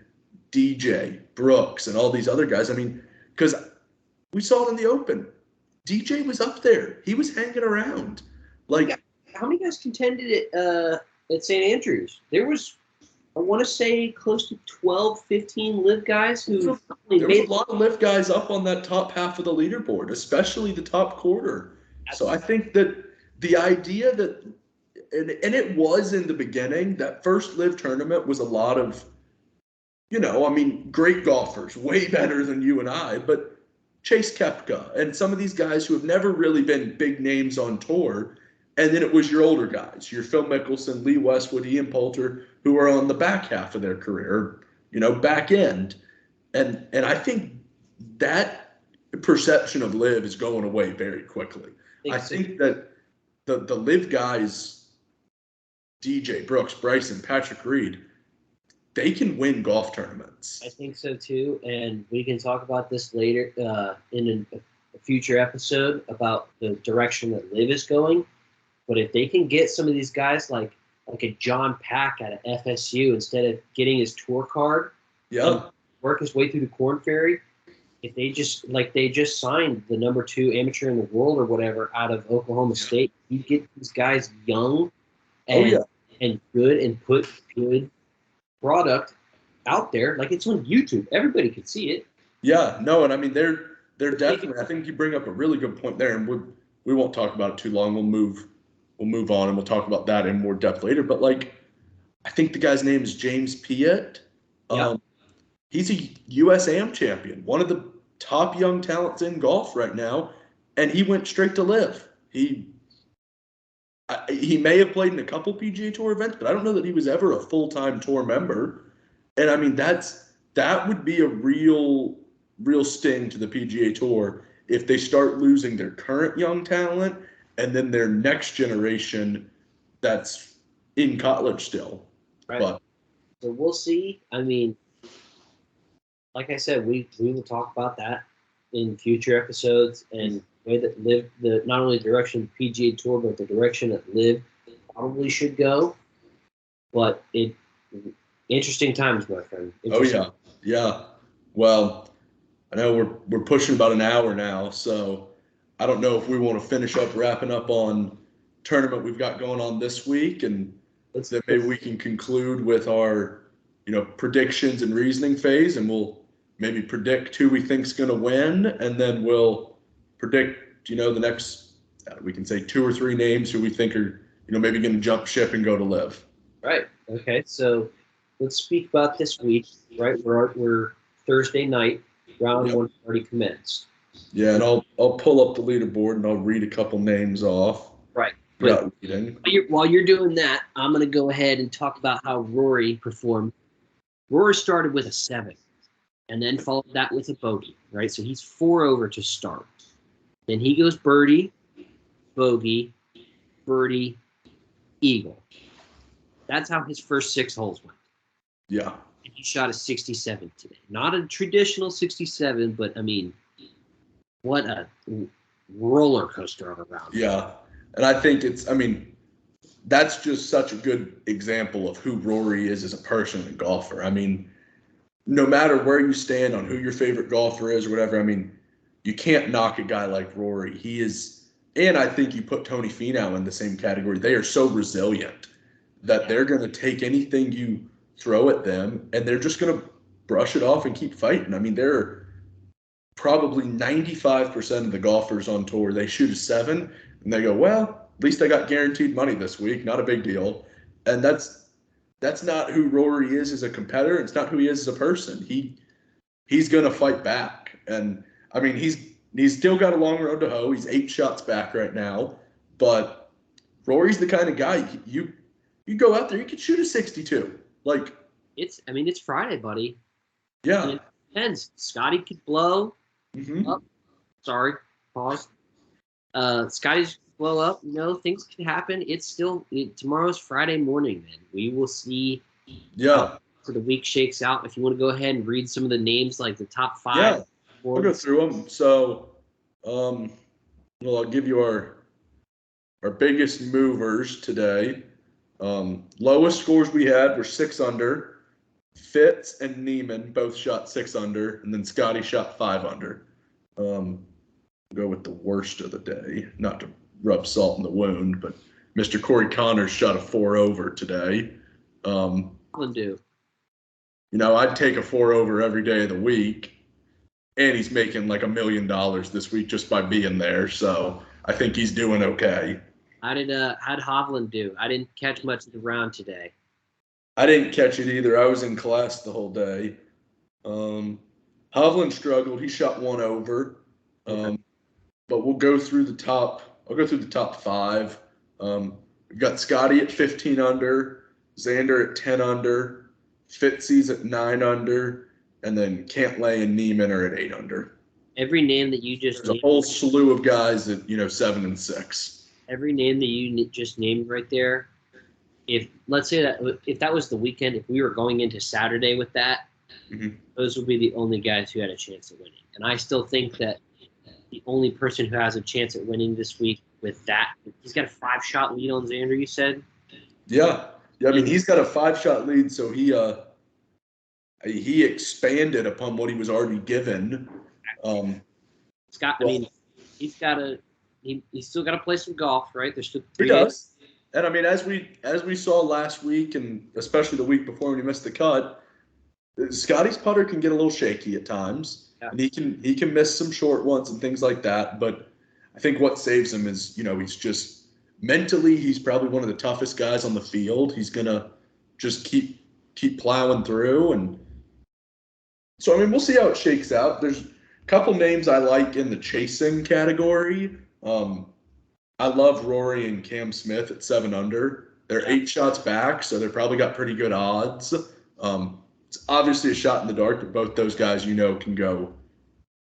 DJ, Brooks, and all these other guys. I mean, because we saw it in the Open. DJ was up there. He was hanging around. Like, how many guys contended at St. Andrews? There was, I want to say, close to 12, 15 live guys who there was a lot of live guys up on that top half of the leaderboard, especially the top quarter. So I think that the idea that, and it was in the beginning, that first live tournament was a lot of, I mean, great golfers, way better than you and I, but Chase Koepka and some of these guys who have never really been big names on tour. And then it was your older guys, your Phil Mickelson, Lee Westwood, Ian Poulter, who are on the back half of their career, back end. And I think that perception of live is going away very quickly. I think that the live guys, DJ, Brooks, Bryson, Patrick Reed, they can win golf tournaments. I think so too, and we can talk about this later in a future episode about the direction that live is going. But if they can get some of these guys like a John Pack out of FSU instead of getting his tour card, work his way through the Korn Ferry, if they just signed the number 2 amateur in the world or whatever out of Oklahoma State, you get these guys young and good and put good product out there. Like, it's on YouTube. Everybody can see it. Yeah, no, and I mean they're definitely. I think you bring up a really good point there, and we won't talk about it too long. We'll move on, and we'll talk about that in more depth later. But I think the guy's name is James Piet. He's a U.S. Am champion, one of the top young talents in golf right now, and he went straight to live. He may have played in a couple PGA Tour events, but I don't know that he was ever a full-time tour member. And I mean, that would be a real sting to the PGA Tour if they start losing their current young talent and then their next generation that's in college still. Right. But so we'll see. I mean, like I said, we will talk about that in future episodes and the way that live, not only the direction of the PGA Tour, but the direction that live probably should go. But interesting times, my friend. Yeah. Well, I know we're pushing about an hour now, so I don't know if we want to finish up wrapping up on tournament we've got going on this week, and then maybe we can conclude with our predictions and reasoning phase, and we'll maybe predict who we think's going to win, and then we'll predict the next we can say 2 or 3 names who we think are maybe going to jump ship and go to live. Right. Okay. So let's speak about this week. Right. We're Thursday night. Round 1 already commenced. Yeah, and I'll pull up the leaderboard and I'll read a couple names off. Right. While you're doing that, I'm going to go ahead and talk about how Rory performed. Rory started with a 7 and then followed that with a bogey, right? So he's 4 over to start. Then he goes birdie, bogey, birdie, eagle. That's how his first 6 holes went. Yeah. And he shot a 67 today. Not a traditional 67, but I mean, what a roller coaster of a round. Yeah. And I think that's just such a good example of who Rory is as a person and golfer. I mean, no matter where you stand on who your favorite golfer is or whatever, I mean, you can't knock a guy like Rory. He is, and I think you put Tony Finau in the same category. They are so resilient that they're going to take anything you throw at them and they're just going to brush it off and keep fighting. I mean, they're probably 95% of the golfers on tour, they shoot a 7. And they go, well, at least I got guaranteed money this week. Not a big deal. And that's not who Rory is as a competitor. It's not who he is as a person. He's going to fight back. And I mean, he's still got a long road to hoe. He's 8 shots back right now. But Rory's the kind of guy you go out there, you could shoot a 62. Like, it's Friday, buddy. yeah. I mean, it depends. Scotty could blow. Mm-hmm. Oh, sorry. Pause. Scotty's blow up. Things can happen. Tomorrow's Friday morning, man. We will see Yeah. how the week shakes out. If you want to go ahead and read some of the names, like the top 5. Yeah. I'll go through them. So, I'll give you our biggest movers today. Lowest scores we had were 6 under. Fitz and Neiman both shot 6 under, and then Scotty shot 5 under. Go with the worst of the day, not to rub salt in the wound, but Mr. Corey Connors shot a 4 over today. Do. I'd take a 4 over every day of the week, and he's making like $1 million this week just by being there. So I think he's doing okay. How'd Hovland do? I didn't catch much of the round today. I didn't catch it either. I was in class the whole day. Hovland struggled. He shot 1 over. But we'll go through the top. I'll go through the top 5. We've got Scotty at 15 under, Xander at 10 under, Fitzy's at 9 under, and then Cantlay and Neiman are at 8 under. Every name that you just There's a whole slew of guys at 7 and 6. Every name that you just named right there. If let's say that if that was the weekend, if we were going into Saturday with that, those would be the only guys who had a chance at winning. And I still think that the only person who has a chance at winning this week with that, he's got a 5-shot lead on Xander, you said? Yeah. I mean, he's got a 5-shot lead, so he expanded upon what he was already given. He's still got to play some golf, right? There's still 3 He does. And I mean, as we saw last week, and especially the week before when he missed the cut, Scotty's putter can get a little shaky at times, and he can miss some short ones and things like that. But I think what saves him is, he's just mentally, he's probably one of the toughest guys on the field. He's gonna just keep plowing through, and so I mean, we'll see how it shakes out. There's a couple names I like in the chasing category. I love Rory and Cam Smith at 7 under. They're 8 shots back, so they're probably got pretty good odds. It's obviously a shot in the dark, but both those guys, can go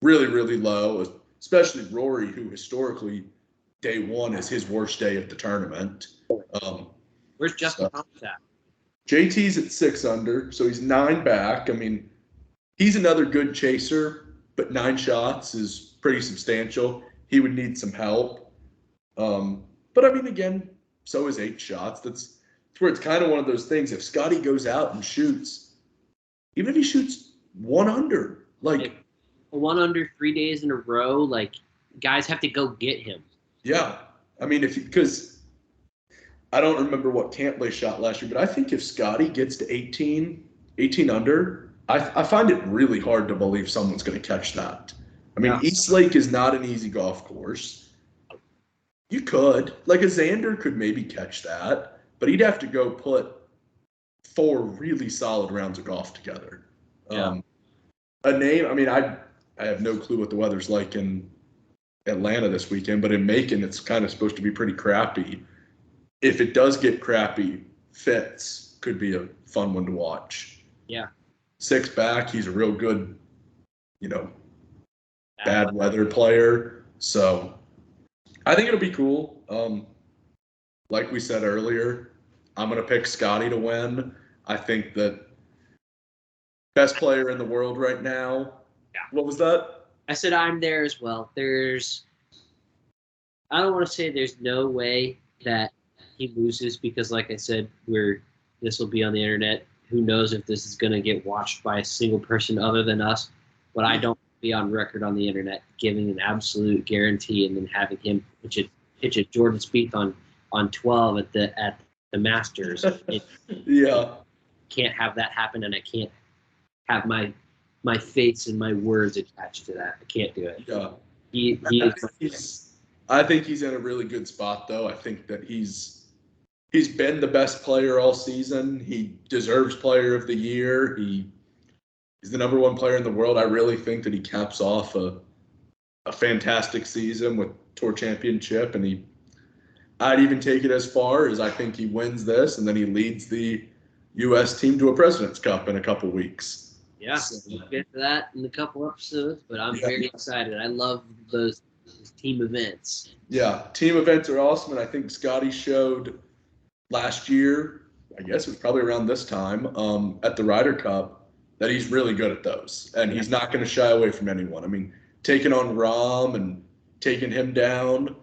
really, really low, especially Rory, who historically day 1 is his worst day of the tournament. Where's Justin Thomas at? JT's at 6 under, so he's 9 back. I mean, he's another good chaser, but 9 shots is pretty substantial. He would need some help. But I mean, again, so is 8 shots. That's where it's kind of one of those things. If Scotty goes out and shoots, even if he shoots 1 under, like 1 under 3 days in a row, like guys have to go get him. Yeah, I mean, because I don't remember what Cantlay shot last year, but I think if Scotty gets to 18 under, I find it really hard to believe someone's going to catch that. I mean, East Lake is not an easy golf course. You could. Like a Xander could maybe catch that, but he'd have to go put 4 really solid rounds of golf together. Yeah. A name, I mean, I have no clue what the weather's like in Atlanta this weekend, but in Macon, it's kind of supposed to be pretty crappy. If it does get crappy, Fitz could be a fun one to watch. Yeah. 6 back, he's a real good, bad weather player. So I think it'll be cool. Like we said earlier, I'm going to pick Scotty to win. I think that best player in the world right now. Yeah. What was that? I said I'm there as well. I don't want to say there's no way that he loses because, like I said, this will be on the internet. Who knows if this is going to get watched by a single person other than us? But I don't be on record on the internet giving an absolute guarantee and then having him pitch a Jordan Spieth on 12 at the Masters. Yeah. Can't have that happen, and I can't have my face and my words attached to that. I can't do it. Yeah. He is. I think he's in a really good spot, though. I think that he's been the best player all season. He deserves Player of the Year. He's the number one player in the world. I really think that he caps off a fantastic season with Tour Championship, and I'd even take it as far as I think he wins this, and then he leads the U.S. team to a President's Cup in a couple weeks. Yeah, we'll get to that in a couple episodes, but I'm very excited. I love those team events. Yeah, team events are awesome, and I think Scotty showed last year, I guess it was probably around this time, at the Ryder Cup, that he's really good at those, and he's not going to shy away from anyone. I mean, taking on Rahm and taking him down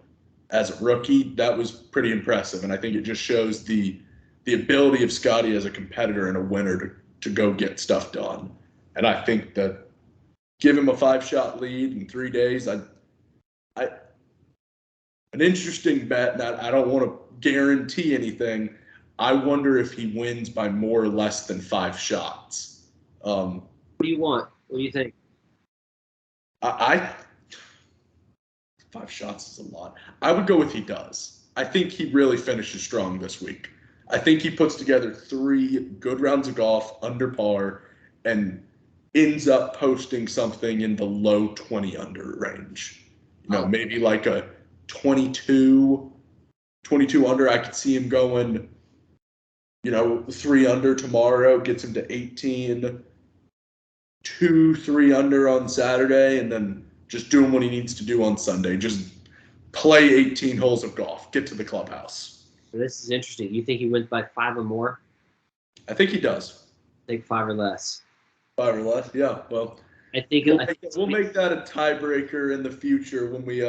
as a rookie, that was pretty impressive, and I think it just shows the ability of Scotty as a competitor and a winner to go get stuff done. And I think that give him a 5-shot lead in 3 days, an interesting bet, and I don't want to guarantee anything. I wonder if he wins by more or less than 5 shots. What do you want? What do you think? 5 shots is a lot. I would go with he does. I think he really finishes strong this week. I think he puts together 3 good rounds of golf under par and ends up posting something in the low 20 under range. Maybe like a 22 under. I could see him going, 3 under tomorrow, gets him to 18, 2-3 under on Saturday, and then just doing what he needs to do on Sunday. Just play 18 holes of golf, get to the clubhouse. This is interesting. You think he wins by 5 or more? I think he does. I think 5 or less. 5 or less, yeah. Well, I think we'll make that a tiebreaker in the future when we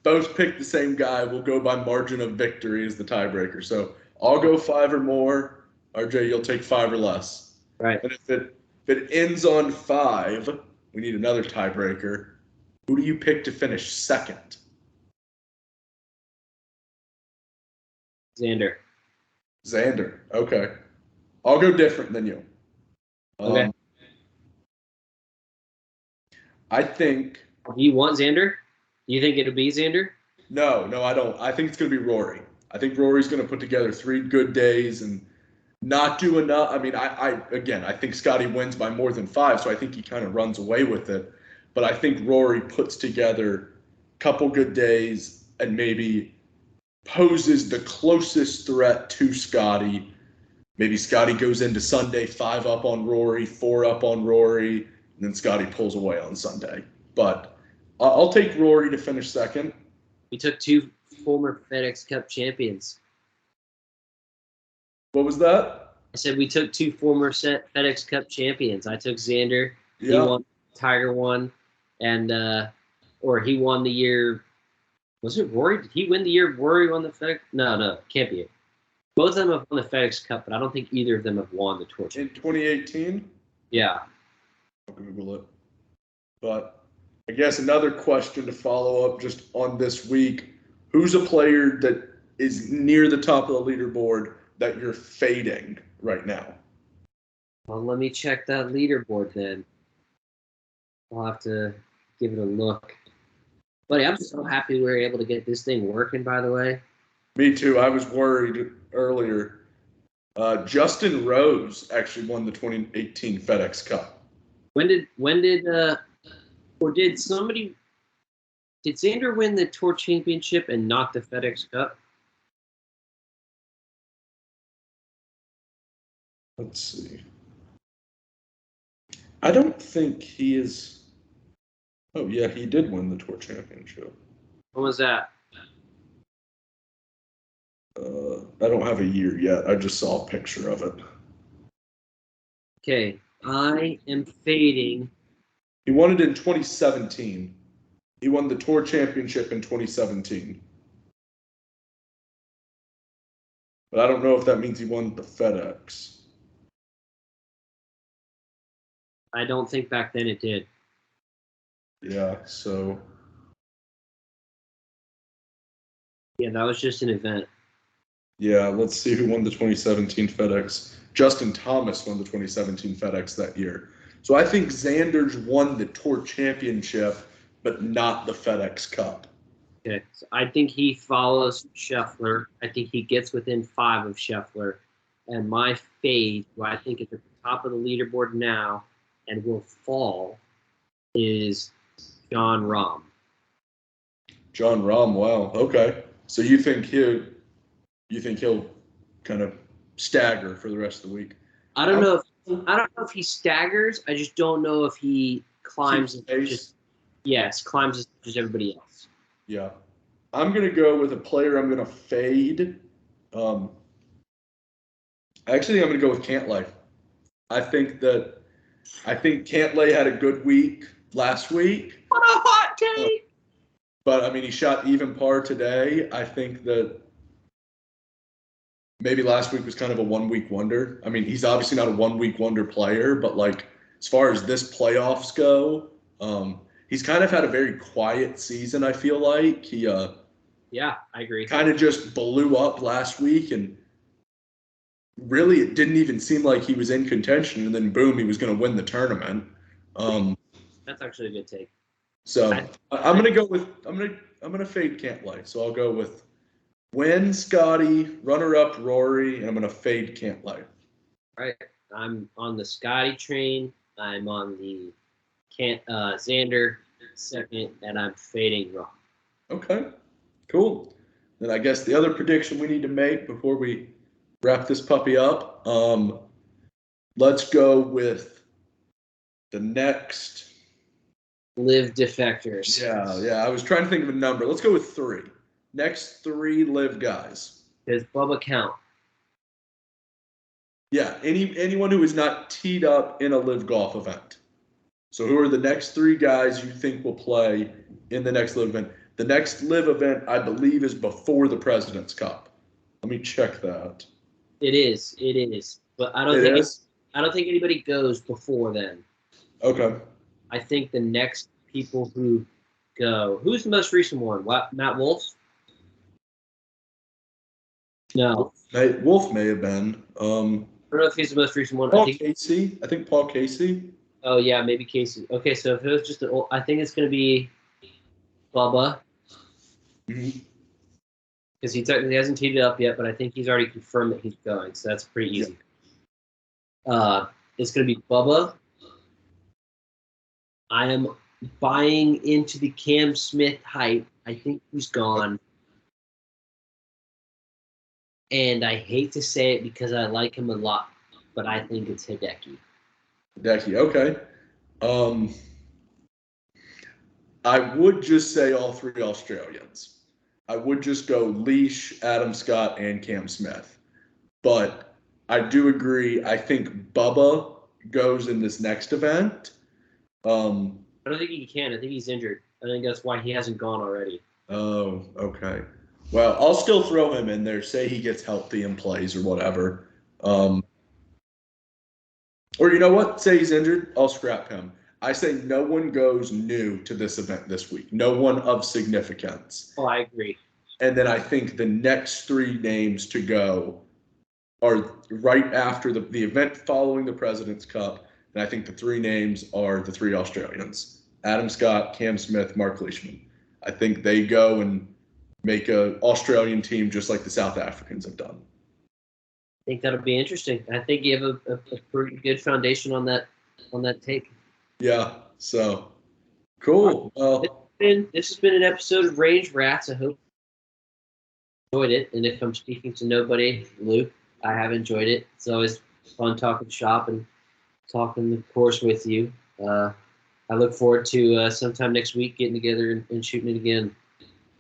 both pick the same guy. We'll go by margin of victory as the tiebreaker. So I'll go 5 or more. RJ, you'll take 5 or less. Right. And if it ends on 5, we need another tiebreaker. Who do you pick to finish second? Xander. Okay. I'll go different than you. Okay. I think. Do you want Xander? Do you think it'll be Xander? No, I don't. I think it's going to be Rory. I think Rory's going to put together 3 good days and not do enough. I mean, I think Scotty wins by more than 5, so I think he kind of runs away with it. But I think Rory puts together a couple good days and maybe poses the closest threat to Scotty. Maybe Scotty goes into Sunday 5 up on Rory, 4 up on Rory, and then Scotty pulls away on Sunday. But I'll take Rory to finish second. We took 2 former FedEx Cup champions. What was that? I said we took 2 former FedEx Cup champions. I took Xander. Yeah. He won. Tiger won. And or he won the year. Was it Rory? Did he win the year Rory won the FedEx? No, can't be it. Both of them have won the FedEx Cup, but I don't think either of them have won the Tour. In 2018? Yeah. I'll Google it. But I guess another question to follow up just on this week. Who's a player that is near the top of the leaderboard that you're fading right now? Well, let me check that leaderboard then. I'll have to give it a look. Buddy, I'm so happy we were able to get this thing working, by the way. Me too. I was worried earlier. Justin Rose actually won the 2018 FedEx Cup. Did Xander win the Tour Championship and not the FedEx Cup? Let's see. I don't think he is. Oh, yeah, he did win the Tour Championship. When was that? I don't have a year yet. I just saw a picture of it. Okay, I am fading. He won it in 2017. He won the Tour Championship in 2017. But I don't know if that means he won the FedEx. I don't think back then it did. Yeah, so. Yeah, that was just an event. Yeah, let's see who won the 2017 FedEx. Justin Thomas won the 2017 FedEx that year. So I think Xander's won the Tour Championship, but not the FedEx Cup. Okay, so I think he follows Scheffler. I think he gets within 5 of Scheffler. And my fade, who I think is at the top of the leaderboard now and will fall, is John Rahm. John Rahm, wow. Okay. So you think he'll kind of stagger for the rest of the week? I don't know if he staggers. I just don't know if he climbs climbs as much as everybody else. Yeah. I'm gonna go with a player I'm gonna fade. Actually, I'm gonna go with Cantlay. I think Cantlay had a good week last week. What a hot take! But I mean, he shot even par today. I think that maybe last week was kind of a 1 week wonder. I mean, he's obviously not a 1 week wonder player, but like as far as this playoffs go, he's kind of had a very quiet season. I feel like yeah, I agree. Kind of just blew up last week, and really it didn't even seem like he was in contention. And then boom, he was going to win the tournament. That's actually a good take. So I'm gonna fade Cantlay. So I'll go with win Scotty, runner up Rory, and I'm gonna fade Cantlay. All right, I'm on the Scotty train. I'm on the Xander second, and I'm fading Rahm. Okay, cool. Then I guess the other prediction we need to make before we wrap this puppy up. Let's go with the next LIV defectors. Yeah. I was trying to think of a number. Let's go with 3. Next 3 LIV guys. Does Bubba count? Yeah, anyone who is not teed up in a LIV golf event. So who are the next 3 guys you think will play in the next LIV event? The next LIV event, I believe, is before the President's Cup. Let me check that. It is. But I don't think anybody goes before then. Okay. I think the next people who go. Who's the most recent one? Matt Wolff? No. Wolff may have been. I don't know if he's the most recent one. Casey. I think Paul Casey. Oh yeah, maybe Casey. Okay, so if it was just an old, I think it's going to be Bubba. Because he technically hasn't teed it up yet, but I think he's already confirmed that he's going, so that's pretty easy. Yeah. It's going to be Bubba. I am buying into the Cam Smith hype. I think he's gone. And I hate to say it because I like him a lot, but I think it's Hideki. Hideki, okay. I would just say all 3 Australians. I would just go Leash, Adam Scott, and Cam Smith. But I do agree. I think Bubba goes in this next event. I don't think he can. I think he's injured. I think that's why he hasn't gone already. Oh, okay. Well, I'll still throw him in there. Say he gets healthy and plays or whatever. Or you know what? Say he's injured. I'll scrap him. I say no one goes new to this event this week. No one of significance. Oh, I agree. And then I think the next 3 names to go are right after the event following the President's Cup. And I think the 3 names are the 3 Australians. Adam Scott, Cam Smith, Mark Leishman. I think they go and make an Australian team just like the South Africans have done. I think that'll be interesting. I think you have a pretty good foundation on that take. Yeah, so cool. This has been an episode of Range Rats. I hope you enjoyed it. And if I'm speaking to nobody, Luke, I have enjoyed it. It's always fun talking shop and talking the course with you. I look forward to sometime next week getting together and shooting it again.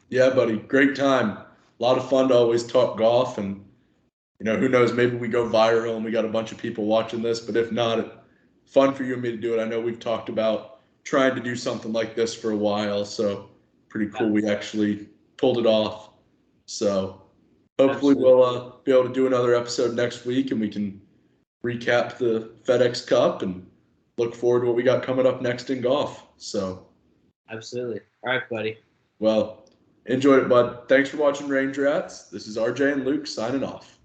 Yeah, buddy. Great time. A lot of fun to always talk golf. And, who knows, maybe we go viral and we got a bunch of people watching this. But if not, fun for you and me to do it. I know we've talked about trying to do something like this for a while. So pretty cool we actually pulled it off. So hopefully we'll be able to do another episode next week and we can recap the FedEx Cup and look forward to what we got coming up next in golf. So absolutely. All right, buddy. Well, enjoyed it, bud. Thanks for watching Range Rats. This is RJ and Luke signing off.